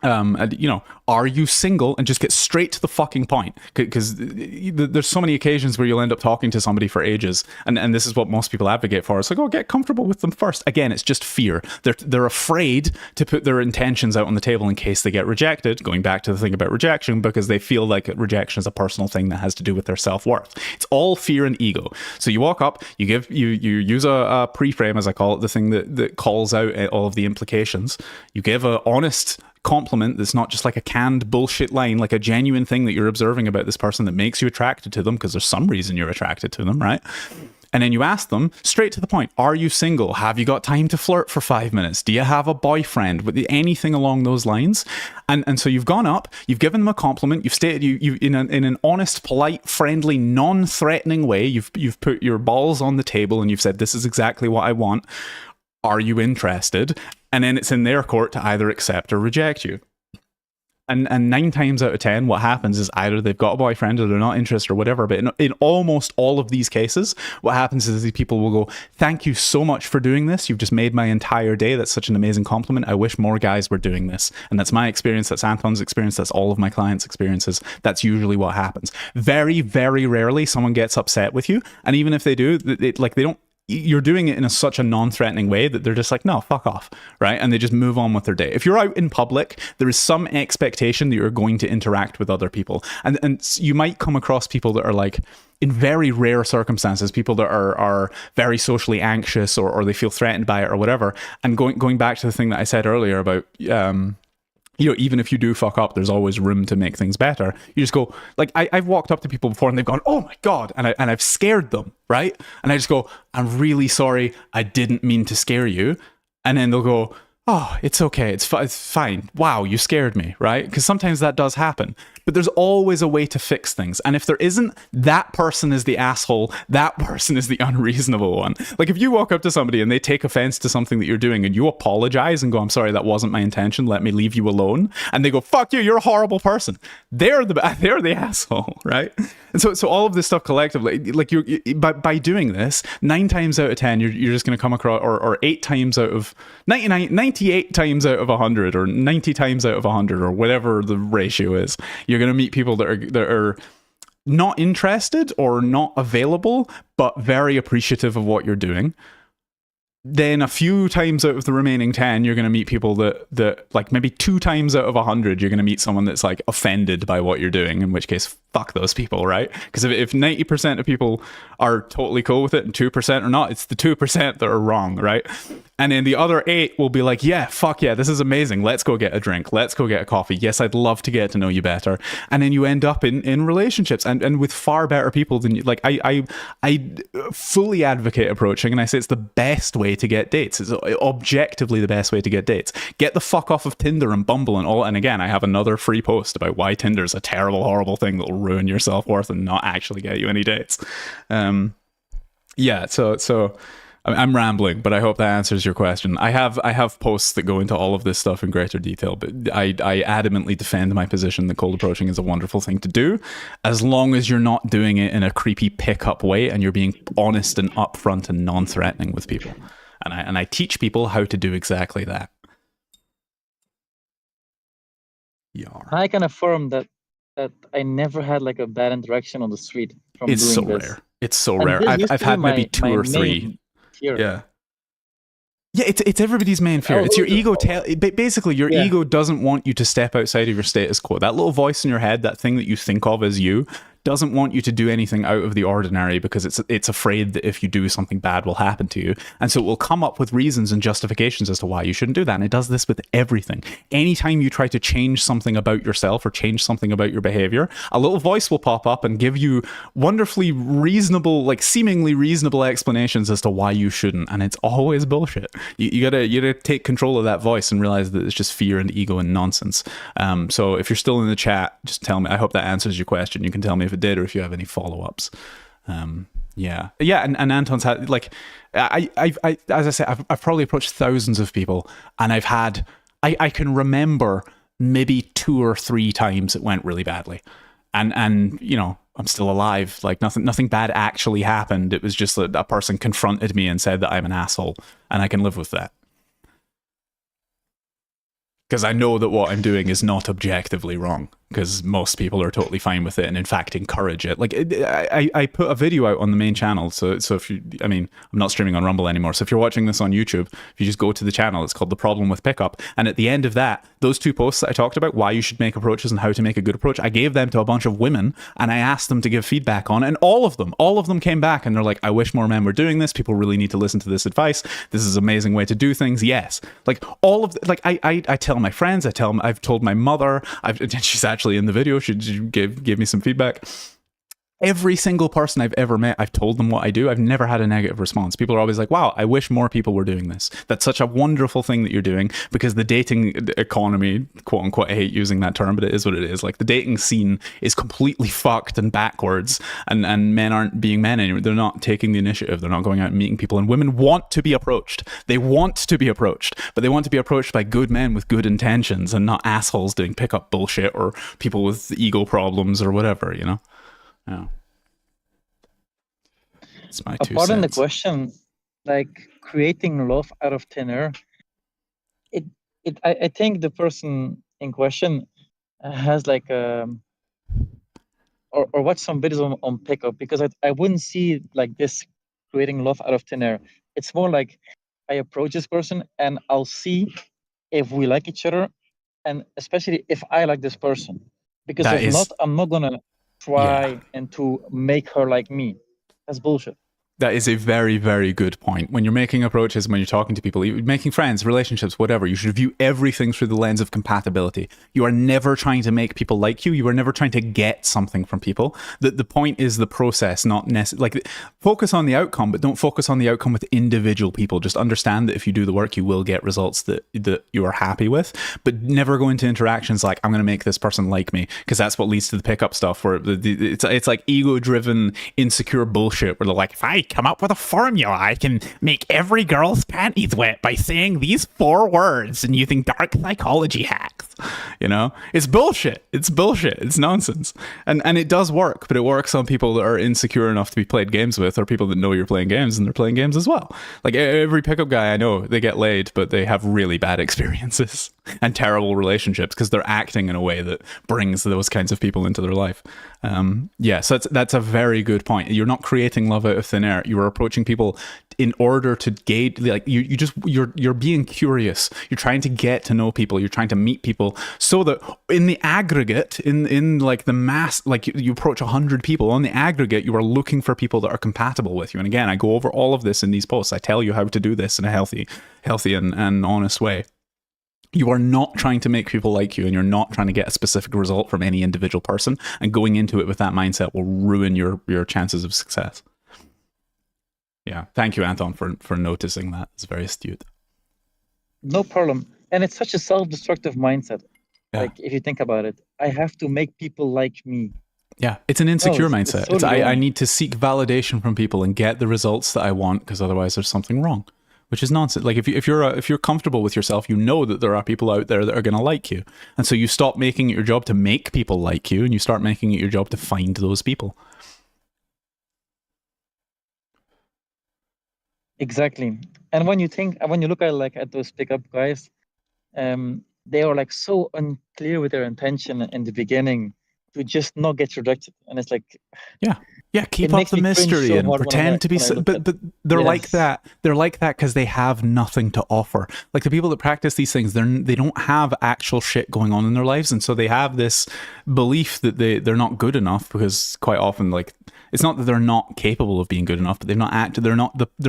And, you know, are you single? And just get straight to the fucking point, because there's so many occasions where you'll end up talking to somebody for ages, and this is what most people advocate for. It's like, oh, get comfortable with them first. Again, it's just fear. They're afraid to put their intentions out on the table in case they get rejected. Going back to the thing about rejection, because they feel like rejection is a personal thing that has to do with their self-worth. It's all fear and ego. So you walk up, you use a pre-frame, as I call it, the thing that calls out all of the implications. You give a honest compliment that's not just like a canned bullshit line, like a genuine thing that you're observing about this person that makes you attracted to them, because there's some reason you're attracted to them, right? And then you ask them straight to the point, are you single? Have you got time to flirt for 5 minutes? Do you have a boyfriend? With anything along those lines? And so you've gone up, you've given them a compliment, you've stated you in an honest, polite, friendly, non-threatening way, you've put your balls on the table and you've said, this is exactly what I want. Are you interested? And then it's in their court to either accept or reject you. And 9 times out of 10, what happens is either they've got a boyfriend or they're not interested or whatever. But in almost all of these cases, what happens is these people will go, thank you so much for doing this. You've just made my entire day. That's such an amazing compliment. I wish more guys were doing this. And that's my experience. That's Anton's experience. That's all of my clients' experiences. That's usually what happens. Very, very rarely someone gets upset with you. And even if they do, they don't. You're doing it in such a non-threatening way that they're just like, no, fuck off, right? And they just move on with their day. If you're out in public, there is some expectation that you're going to interact with other people. And you might come across people that are like, in very rare circumstances, people that are very socially anxious or they feel threatened by it or whatever. And going back to the thing that I said earlier about... you know, even if you do fuck up, there's always room to make things better. You just go, like, I've walked up to people before and they've gone, oh my God, and I've scared them, right? And I just go, I'm really sorry, I didn't mean to scare you. And then they'll go, oh, it's okay, it's fine. Wow, you scared me, right? Because sometimes that does happen. But there's always a way to fix things. And if there isn't, that person is the asshole. That person is the unreasonable one. Like if you walk up to somebody and they take offense to something that you're doing and you apologize and go, I'm sorry, that wasn't my intention. Let me leave you alone. And they go, fuck you, you're a horrible person. They're the asshole, right? And so all of this stuff collectively, like by doing this, 9 times out of 10, you're just going to come across, or 8 times out of 98 times out of 100, or 90 times out of 100, or whatever the ratio is, you're going to meet people that are not interested or not available, but very appreciative of what you're doing. Then a few times out of the remaining 10, you're going to meet people that like maybe 2 times out of 100, you're going to meet someone that's like offended by what you're doing, in which case, fuck those people, right? Because if 90% of people are totally cool with it and 2% are not, it's the 2% that are wrong, right? And then the other 8 will be like, yeah, fuck yeah, this is amazing. Let's go get a drink. Let's go get a coffee. Yes, I'd love to get to know you better. And then you end up in relationships and with far better people than you. Like I fully advocate approaching, and I say it's the best way to get dates. It's objectively the best way to get dates. Get the fuck off of Tinder and Bumble and all. And again, I have another free post about why Tinder is a terrible, horrible thing that will ruin your self-worth and not actually get you any dates. Yeah, so I'm rambling, but I hope that answers your question. I have posts that go into all of this stuff in greater detail, but I adamantly defend my position that cold approaching is a wonderful thing to do, as long as you're not doing it in a creepy pickup way and you're being honest and upfront and non-threatening with people. And I teach people how to do exactly that. Yar. I can affirm that I never had like a bad interaction on the street from it's doing so this. rare. It's so rare. I've had maybe 2 or 3. Fear. Yeah. Yeah, it's everybody's main fear. It's your ego. Basically, your ego doesn't want you to step outside of your status quo. That little voice in your head, that thing that you think of as you, doesn't want you to do anything out of the ordinary because it's afraid that if you do, something bad will happen to you. And so it will come up with reasons and justifications as to why you shouldn't do that. And it does this with everything. Anytime you try to change something about yourself or change something about your behavior, a little voice will pop up and give you wonderfully reasonable, like seemingly reasonable explanations as to why you shouldn't. And it's always bullshit. You gotta take control of that voice and realize that it's just fear and ego and nonsense. So if you're still in the chat, just tell me. I hope that answers your question. You can tell me if it did or if you have any follow-ups. And Anton's had, like, I as I say, I've probably approached thousands of people, and I've had, I can remember maybe 2 or 3 times it went really badly, and you know, I'm still alive. Like nothing bad actually happened. It was just that a person confronted me and said that I'm an asshole, and I can live with that. because I know that what I'm doing is not objectively wrong, because most people are totally fine with it and in fact encourage it. Like I put a video out on the main channel, so if you, I mean, I'm not streaming on Rumble anymore, so if you're watching this on YouTube, if you just go to the channel, it's called The Problem with Pickup, and at the end of that, those 2 posts that I talked about, why you should make approaches and how to make a good approach, I gave them to a bunch of women and I asked them to give feedback on it, and all of them came back and they're like, I wish more men were doing this, people really need to listen to this advice, this is an amazing way to do things. Yes, like all of like I tell my friends, I've told my mother, she's actually in the video, she gave me some feedback. Every single person I've ever met, I've told them what I do. I've never had a negative response. People are always like, wow, I wish more people were doing this. That's such a wonderful thing that you're doing, because the dating economy, quote unquote, I hate using that term, but it is what it is. Like, the dating scene is completely fucked and backwards, and men aren't being men anymore. They're not taking the initiative. They're not going out and meeting people. And women want to be approached. They want to be approached, but they want to be approached by good men with good intentions and not assholes doing pickup bullshit or people with ego problems or whatever, you know? Yeah. It's my 2 cents. Pardon the question, like creating love out of thin air. I think the person in question has like or watch some videos on pickup, because I wouldn't see like this creating love out of thin air. It's more like I approach this person and I'll see if we like each other, and especially if I like this person, because if not, I'm not gonna try and to make her like me. That's bullshit. That is a very, very good point. When you're making approaches, when you're talking to people, you're making friends, relationships, whatever, you should view everything through the lens of compatibility. You are never trying to make people like you. You are never trying to get something from people. The point is the process, not necessarily, like, focus on the outcome, but don't focus on the outcome with individual people. Just understand that if you do the work, you will get results that you are happy with, but never go into interactions like, I'm going to make this person like me, because that's what leads to the pickup stuff, where it's like ego-driven, insecure bullshit, where they're like, if I come up with a formula, I can make every girl's panties wet by saying these 4 words and using dark psychology hacks. You know, it's bullshit. It's bullshit. It's nonsense. And it does work, but it works on people that are insecure enough to be played games with, or people that know you're playing games and they're playing games as well. Like, every pickup guy I know, they get laid, but they have really bad experiences and terrible relationships because they're acting in a way that brings those kinds of people into their life. So that's a very good point. You're not creating love out of thin air. You are approaching people in order to gauge, like, you're being curious. You're trying to get to know people. You're trying to meet people, so that in the aggregate, in like the mass, like you approach 100 people, on the aggregate, you are looking for people that are compatible with you. And again, I go over all of this in these posts. I tell you how to do this in a healthy and honest way. You are not trying to make people like you, and you're not trying to get a specific result from any individual person, and going into it with that mindset will ruin your chances of success. Yeah. Thank you, Anton, for noticing that. It's very astute. No problem. And it's such a self-destructive mindset. Yeah. Like, if you think about it, I have to make people like me. Yeah, it's an insecure mindset. It's I need to seek validation from people and get the results that I want, because otherwise there's something wrong. Which is nonsense. Like, if you're comfortable with yourself, you know that there are people out there that are going to like you, and so you stop making it your job to make people like you, and you start making it your job to find those people. Exactly. And when you look at those pickup guys, they are like so unclear with their intention in the beginning to just not get rejected, and it's like, yeah, keep up the mystery and pretend to be, but they're like that. They're like that because they have nothing to offer. Like, the people that practice these things, they don't have actual shit going on in their lives, and so they have this belief that they're not good enough, because quite often, like, it's not that they're not capable of being good enough, but they're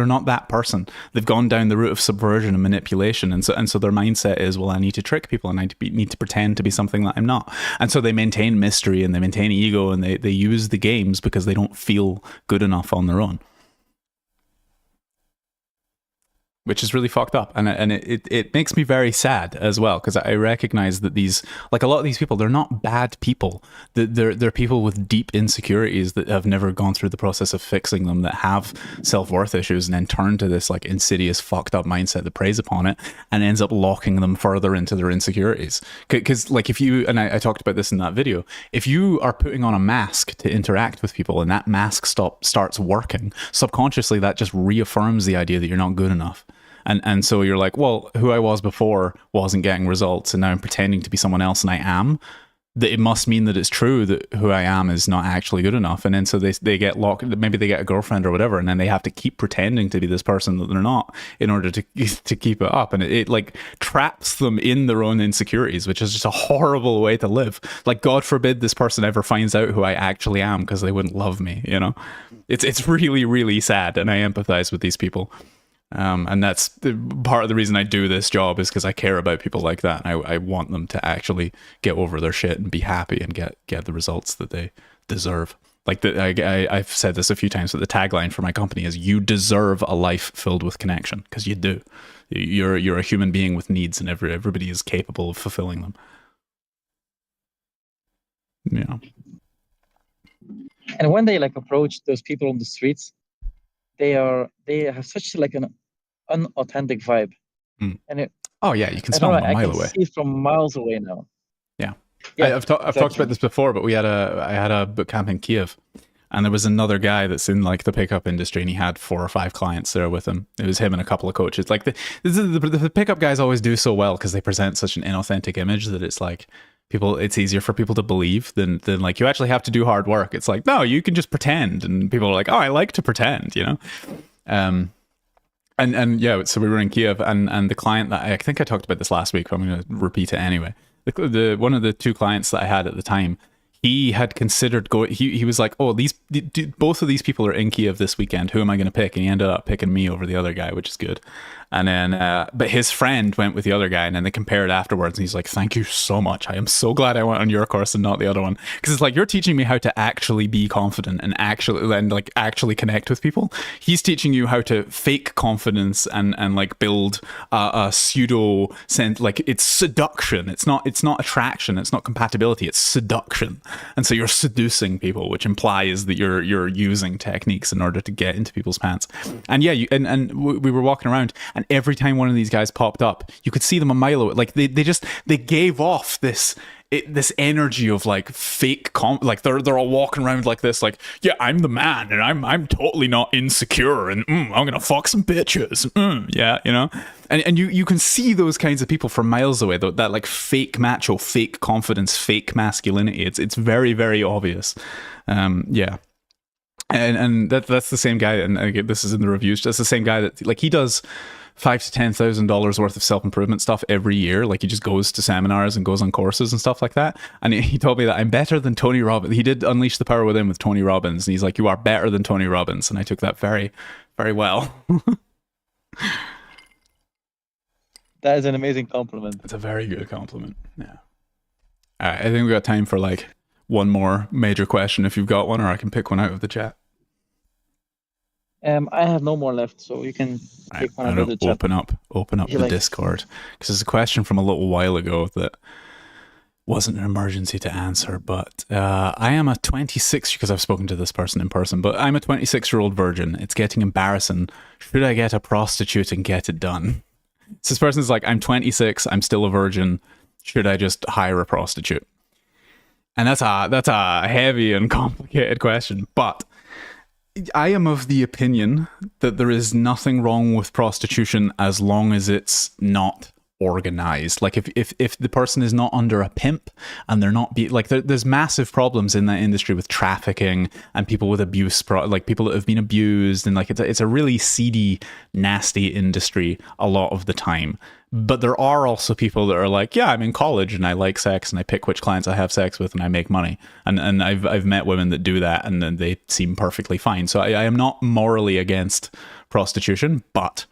not that person. They've gone down the route of subversion and manipulation, and so their mindset is, well, I need to trick people, and I need to pretend to be something that I'm not. And so they maintain mystery and they maintain ego, and they use the games because they don't feel good enough on their own, which is really fucked up. And it makes me very sad as well, because I recognize that a lot of these people, they're not bad people. They're people with deep insecurities that have never gone through the process of fixing them, that have self-worth issues, and then turn to this like insidious, fucked up mindset that preys upon it and ends up locking them further into their insecurities. Because, like, if you, and I talked about this in that video, if you are putting on a mask to interact with people, and that mask starts working, subconsciously that just reaffirms the idea that you're not good enough. And so you're like, well, who I was before wasn't getting results, and now I'm pretending to be someone else, and I am. That it must mean that it's true that who I am is not actually good enough. And then so they get locked, maybe they get a girlfriend or whatever, and then they have to keep pretending to be this person that they're not in order to keep it up. And it like traps them in their own insecurities, which is just a horrible way to live. Like, God forbid this person ever finds out who I actually am, because they wouldn't love me, you know? It's really, really sad, and I empathize with these people. And that's part of the reason I do this job, is because I care about people like that. I want them to actually get over their shit and be happy and get the results that they deserve. Like I've said this a few times, but the tagline for my company is, "You deserve a life filled with connection," because you do. You're a human being with needs, and everybody is capable of fulfilling them. Yeah. And when they like approach those people on the streets, they have such like an unauthentic vibe. And you can smell them a mile away. I can see it from miles away now. Yeah, I've talked about this before, but I had a boot camp in Kiev, and there was another guy that's in like the pickup industry, and he had 4 or 5 clients there with him. It was him and a couple of coaches. Like the pickup guys always do so well because they present such an inauthentic image that it's like it's easier for people to believe than like you actually have to do hard work. It's like, no, you can just pretend, and people are like, oh, I like to pretend, you know. And yeah, so we were in Kiev, and the client that I think I talked about this last week, but I'm going to repeat it anyway. The one of the 2 clients that I had at the time, he had considered going. He was like, oh, both of these people are in Kiev this weekend. Who am I going to pick? And he ended up picking me over the other guy, which is good. And then, but his friend went with the other guy, and then they compared afterwards. And he's like, "Thank you so much. I am so glad I went on your course and not the other one, because it's like you're teaching me how to actually be confident and actually connect with people. He's teaching you how to fake confidence and like build a pseudo sense. Like, it's seduction. It's not attraction. It's not compatibility. It's seduction. And so you're seducing people, which implies that you're using techniques in order to get into people's pants. And yeah, we were walking around, and every time one of these guys popped up, you could see them a mile away. Like they gave off this energy of like fake like they're all walking around like this, like, yeah, I'm the man, and I'm totally not insecure, and I'm gonna fuck some bitches, yeah, you know. And you can see those kinds of people from miles away, though, that like fake macho, fake confidence, fake masculinity. It's very, very obvious. Yeah. And that's the same guy, and again, this is in the reviews. That's the same guy that, like, he does $5,000 to $10,000 worth of self-improvement stuff every year. Like, he just goes to seminars and goes on courses and stuff like that. And he told me that I'm better than Tony Robbins. He did Unleash the Power Within with Tony Robbins, and he's like, you are better than Tony Robbins. And I took that very, very well. That is an amazing compliment. It's a very good compliment. Yeah. All right, I think we got time for like one more major question if you've got one, or I can pick one out of the chat. I have no more left, so you can pick one out of the chat. Open up the Discord, because there's a question from a little while ago that wasn't an emergency to answer, but I am a 26, because I've spoken to this person in person, but I'm a 26-year-old virgin. It's getting embarrassing. Should I get a prostitute and get it done? So this person's like, I'm 26, I'm still a virgin. Should I just hire a prostitute? And that's a heavy and complicated question, but I am of the opinion that there is nothing wrong with prostitution as long as it's not organized. Like, if the person is not under a pimp, and they're not there's massive problems in that industry with trafficking and people with abuse, like people that have been abused, and like it's a really seedy, nasty industry a lot of the time. But there are also people that are like, yeah, I'm in college and I like sex and I pick which clients I have sex with and I make money. And I've met women that do that, and then they seem perfectly fine. So I am not morally against prostitution, but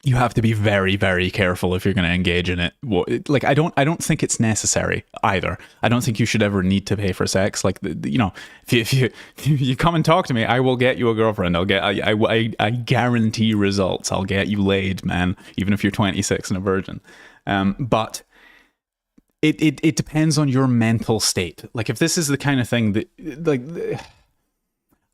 you have to be very, very careful if you're going to engage in it. Like, I don't think it's necessary either. I don't think you should ever need to pay for sex. Like, you know, if you come and talk to me, I will get you a girlfriend. I guarantee results. I'll get you laid, man, even if you're 26 and a virgin. But it depends on your mental state. Like, if this is the kind of thing that, like,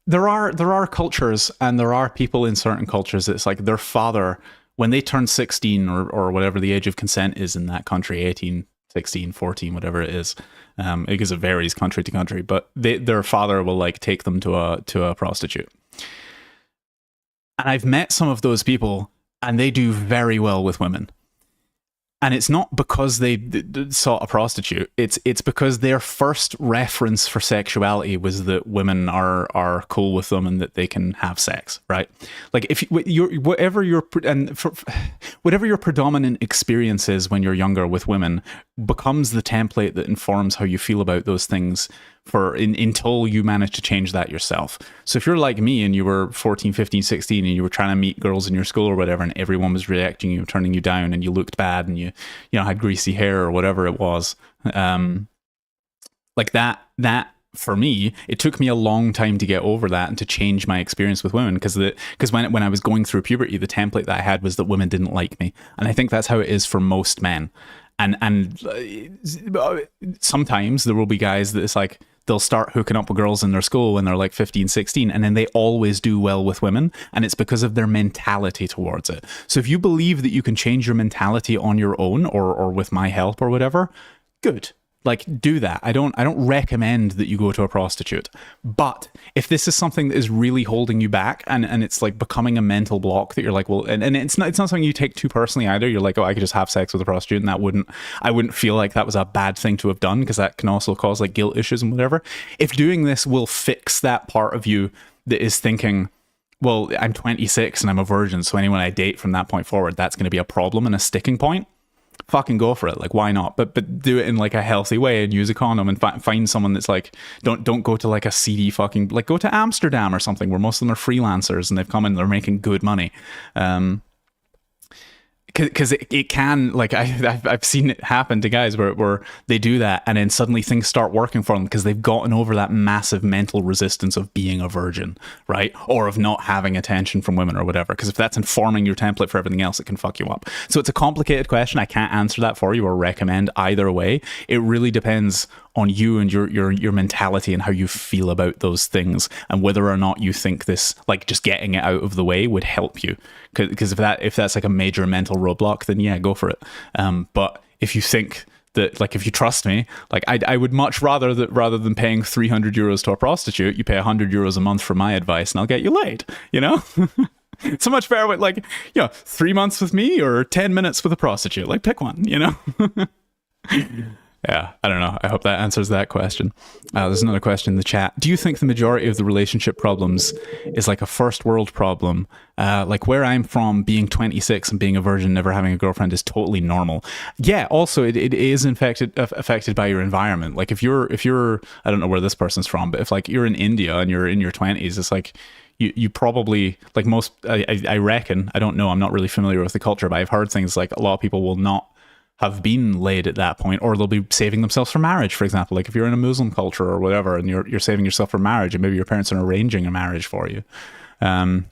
there are cultures, and there are people in certain cultures that's like their father, when they turn 16 or whatever the age of consent is in that country, 18, 16, 14, whatever it is, because it varies country to country, but their father will like take them to a prostitute. And I've met some of those people and they do very well with women. And it's not because they sought a prostitute. It's because their first reference for sexuality was that women are cool with them and that they can have sex, right? Like if whatever your predominant experience is when you're younger with women becomes the template that informs how you feel about those things until you manage to change that yourself. So if you're like me and you were 14, 15, 16 and you were trying to meet girls in your school or whatever and everyone was rejecting you, turning you down, and you looked bad and you had greasy hair or whatever it was, like that for me, it took me a long time to get over that and to change my experience with women, because when I was going through puberty, the template that I had was that women didn't like me. And I think that's how it is for most men. And sometimes there will be guys that it's like, they'll start hooking up with girls in their school when they're like 15, 16, and then they always do well with women, and it's because of their mentality towards it. So if you believe that you can change your mentality on your own or with my help or whatever, good. Like, do that. I don't recommend that you go to a prostitute. But if this is something that is really holding you back and it's like becoming a mental block that you're like, well, and it's not something you take too personally either. You're like, oh, I could just have sex with a prostitute, and I wouldn't feel like that was a bad thing to have done, because that can also cause like guilt issues and whatever. If doing this will fix that part of you that is thinking, well, I'm 26 and I'm a virgin, so anyone I date from that point forward, that's going to be a problem and a sticking point, fucking go for it. Like, why not? But do it in like a healthy way and use a condom and find someone that's like, don't go to like a seedy fucking, like, go to Amsterdam or something where most of them are freelancers and they've come in, they're making good money. Because it can, like, I've seen it happen to guys where they do that and then suddenly things start working for them because they've gotten over that massive mental resistance of being a virgin, right? Or of not having attention from women or whatever. Because if that's informing your template for everything else, it can fuck you up. So it's a complicated question. I can't answer that for you or recommend either way. It really depends on you and your mentality and how you feel about those things, and whether or not you think this, like, just getting it out of the way would help you. Because if that's like a major mental roadblock, then yeah, go for it. But if you think that, like, if you trust me, like, I would much rather that rather than paying 300 euros to a prostitute, you pay 100 euros a month for my advice and I'll get you laid, you know? It's so much better with, like, 3 months with me or 10 minutes with a prostitute. Like, pick one, you know? Yeah, I don't know. I hope that answers that question. There's another question in the chat. Do you think the majority of the relationship problems is like a first world problem? Like where I'm from, being 26 and being a virgin, never having a girlfriend is totally normal. Yeah, also it is affected by your environment. Like if you're, I don't know where this person's from, but if like you're in India and you're in your 20s, it's like, you probably, like most, I reckon, I don't know, I'm not really familiar with the culture, but I've heard things like a lot of people will not have been laid at that point, or they'll be saving themselves for marriage, for example. Like if you're in a Muslim culture or whatever, and you're saving yourself for marriage, and maybe your parents are arranging a marriage for you. And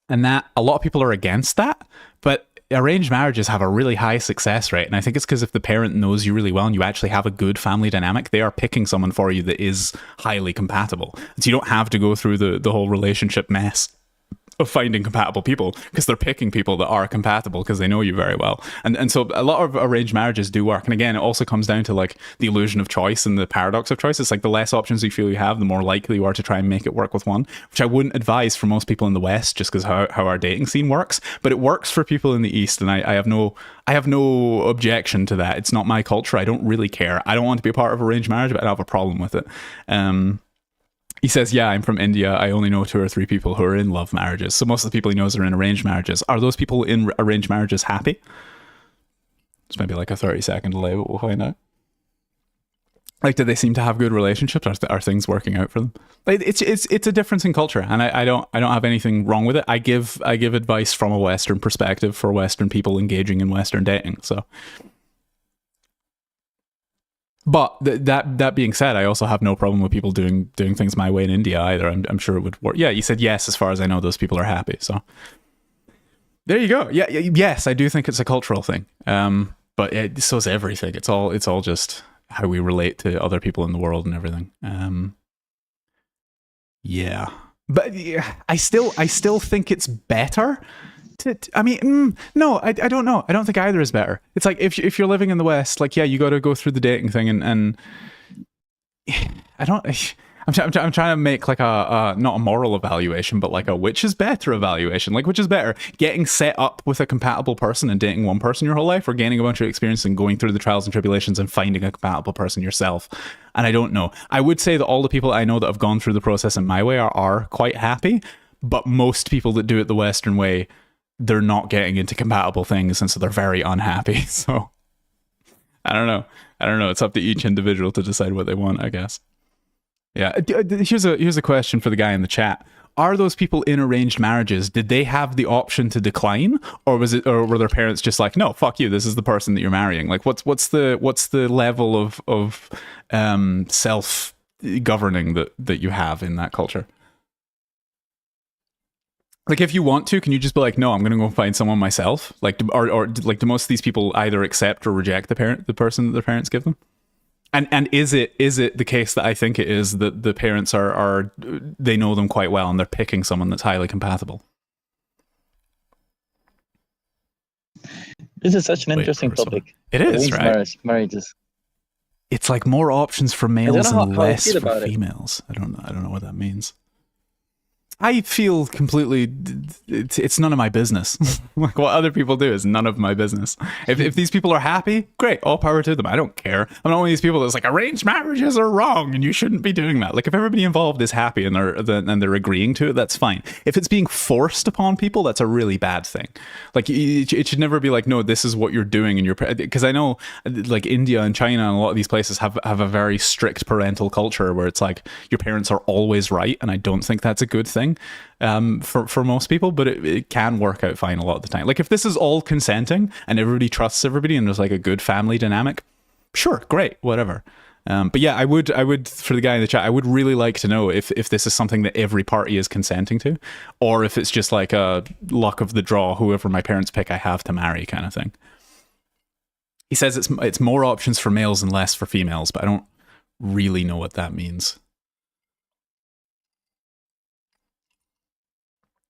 that, a lot of people are against that, but arranged marriages have a really high success rate. And I think it's because if the parent knows you really well and you actually have a good family dynamic, they are picking someone for you that is highly compatible. So you don't have to go through the whole relationship mess of finding compatible people, because they're picking people that are compatible because they know you very well. And so a lot of arranged marriages do work. And again, it also comes down to like the illusion of choice and the paradox of choice. It's like the less options you feel you have, the more likely you are to try and make it work with one, which I wouldn't advise for most people in the West, just because how our dating scene works. But it works for people in the East, and I have no objection to that. It's not my culture. I don't really care. I don't want to be a part of arranged marriage, but I don't have a problem with it. He says, yeah, I'm from India. I only know 2 or 3 people who are in love marriages. So most of the people he knows are in arranged marriages. Are those people in arranged marriages happy? It's maybe like a 30-second delay, but we'll find out. Like, do they seem to have good relationships? Are things working out for them? Like, it's a difference in culture, and I don't have anything wrong with it. I give advice from a Western perspective for Western people engaging in Western dating. So. But that being said, I also have no problem with people doing things my way in India either. I'm sure it would work. Yeah, you said yes. As far as I know, those people are happy. So there you go. Yeah, yes, I do think it's a cultural thing. But so is everything. It's all just how we relate to other people in the world and everything. Yeah, but yeah, I still think it's better. No, I don't know. I don't think either is better. It's like if you're living in the West, like, yeah, you got to go through the dating thing, and I I'm trying to make like a not a moral evaluation, but like a which is better evaluation. Like, which is better, getting set up with a compatible person and dating one person your whole life, or gaining a bunch of experience and going through the trials and tribulations and finding a compatible person yourself? And I don't know. I would say that all the people I know that have gone through the process in my way are quite happy, but most people that do it the Western way, they're not getting into compatible things, and so they're very unhappy. So I don't know. It's up to each individual to decide what they want, I guess. Yeah. Here's a question for the guy in the chat. Are those people in arranged marriages? Did they have the option to decline, or were their parents just like, no, fuck you, this is the person that you're marrying? Like, what's the level of self governing that you have in that culture? Like, if you want to, can you just be like, no, I'm going to go find someone myself? Like, or like, do most of these people either accept or reject the person that their parents give them? And is it the case that I think it is, that the parents are they know them quite well and they're picking someone that's highly compatible? This is such an interesting topic. It is, right? Marriages. It's like more options for males and less for females. I don't know what that means. I feel completely, it's none of my business. Like, what other people do is none of my business. If these people are happy, great, all power to them. I don't care. I'm not one of these people that's like, arranged marriages are wrong and you shouldn't be doing that. Like, if everybody involved is happy and they're agreeing to it, that's fine. If it's being forced upon people, that's a really bad thing. Like, it should never be like, no, this is what you're doing, and because I know like India and China and a lot of these places have a very strict parental culture where it's like your parents are always right, and I don't think that's a good thing for most people, but it can work out fine a lot of the time. Like, if this is all consenting and everybody trusts everybody and there's like a good family dynamic, sure, great, whatever. But yeah, I would for the guy in the chat, I would really like to know if this is something that every party is consenting to, or if it's just like a luck of the draw, whoever my parents pick, I have to marry kind of thing. He says it's more options for males and less for females, but I don't really know what that means.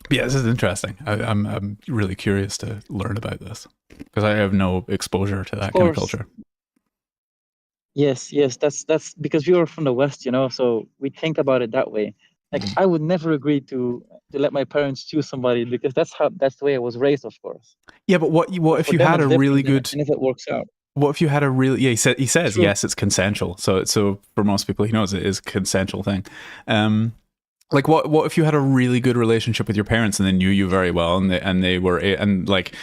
Yeah, this is interesting. I'm really curious to learn about this because I have no exposure to that kind of culture. Yes, that's because we are from the West, so we think about it that way. Like, I would never agree to let my parents choose somebody, because that's the way I was raised, of course. Yeah, but what if you had a really good, and if it works out? What if you had a really, he says True. Yes, it's consensual. So for most people, he knows it is a consensual thing. Like, what if you had a really good relationship with your parents and they knew you very well, and they were, and like,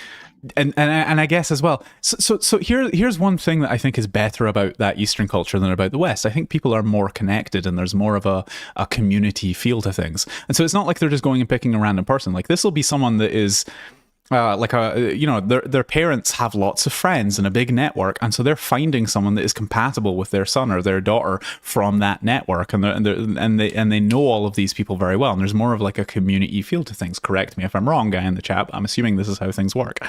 and I guess as well. So here's one thing that I think is better about that Eastern culture than about the West. I think people are more connected and there's more of a community feel to things. And so it's not like they're just going and picking a random person. Like, this will be someone that is their parents have lots of friends and a big network, and so they're finding someone that is compatible with their son or their daughter from that network, and they know all of these people very well, and there's more of like a community feel to things. Correct me if I'm wrong, guy in the chat. I'm assuming this is how things work.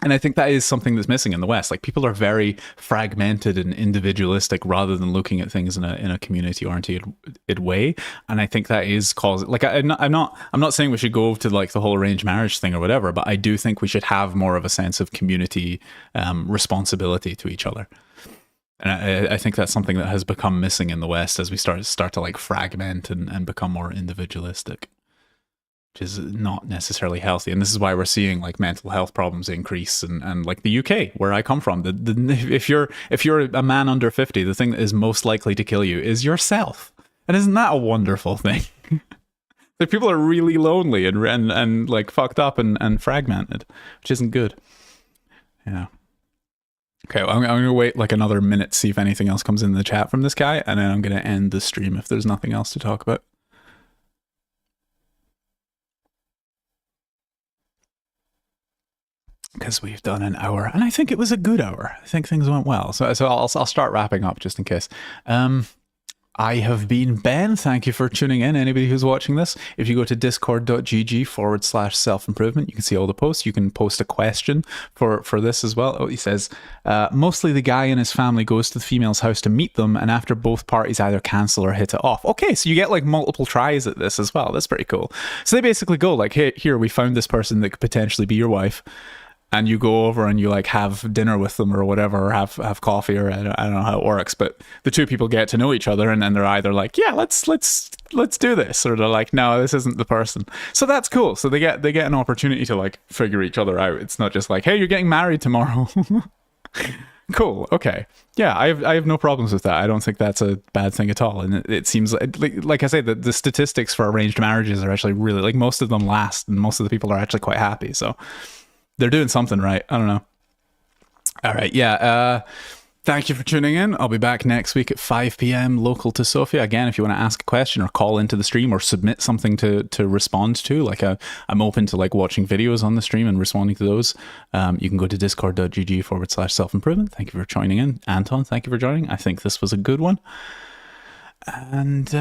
And I think that is something that's missing in the West. Like, people are very fragmented and individualistic rather than looking at things in a community-oriented way. And I think that is causing, like, I'm not saying we should go to like the whole arranged marriage thing or whatever, but I do think we should have more of a sense of community responsibility to each other. And I think that's something that has become missing in the West as we start to like fragment and become more individualistic, which is not necessarily healthy. And this is why we're seeing like mental health problems increase, and like the UK, where I come from, if you're a man under 50, the thing that is most likely to kill you is yourself. And isn't that a wonderful thing? Like, people are really lonely and like fucked up and fragmented, which isn't good. Yeah. Okay, well, I'm going to wait like another minute to see if anything else comes in the chat from this guy, and then I'm going to end the stream if there's nothing else to talk about. Because we've done an hour, and I think it was a good hour. I think things went well. So I'll start wrapping up just in case. I have been Ben. Thank you for tuning in. Anybody who's watching this, if you go to discord.gg/self-improvement, you can see all the posts. You can post a question for this as well. Oh, he says, mostly the guy and his family goes to the female's house to meet them, and after both parties either cancel or hit it off. Okay, so you get like multiple tries at this as well. That's pretty cool. So they basically go like, hey, here, we found this person that could potentially be your wife. and you go over and you like have dinner with them or whatever, or have coffee, or I don't know how it works, but the two people get to know each other, and then they're either like, yeah, let's do this, or they're like, no, this isn't the person. So that's cool. So they get an opportunity to like figure each other out. It's not just like, hey, you're getting married tomorrow. Cool. Okay. Yeah, I have no problems with that. I don't think that's a bad thing at all. And it seems like I say, the statistics for arranged marriages are actually really, like, most of them last, and most of the people are actually quite happy. So they're doing something right. I don't know. All right. Yeah. Thank you for tuning in. I'll be back next week at 5 p.m. local to Sofia. Again, if you want to ask a question or call into the stream or submit something to respond to, like I'm open to like watching videos on the stream and responding to those. You can go to discord.gg/self-improvement. Thank you for joining in. Anton, thank you for joining. I think this was a good one. And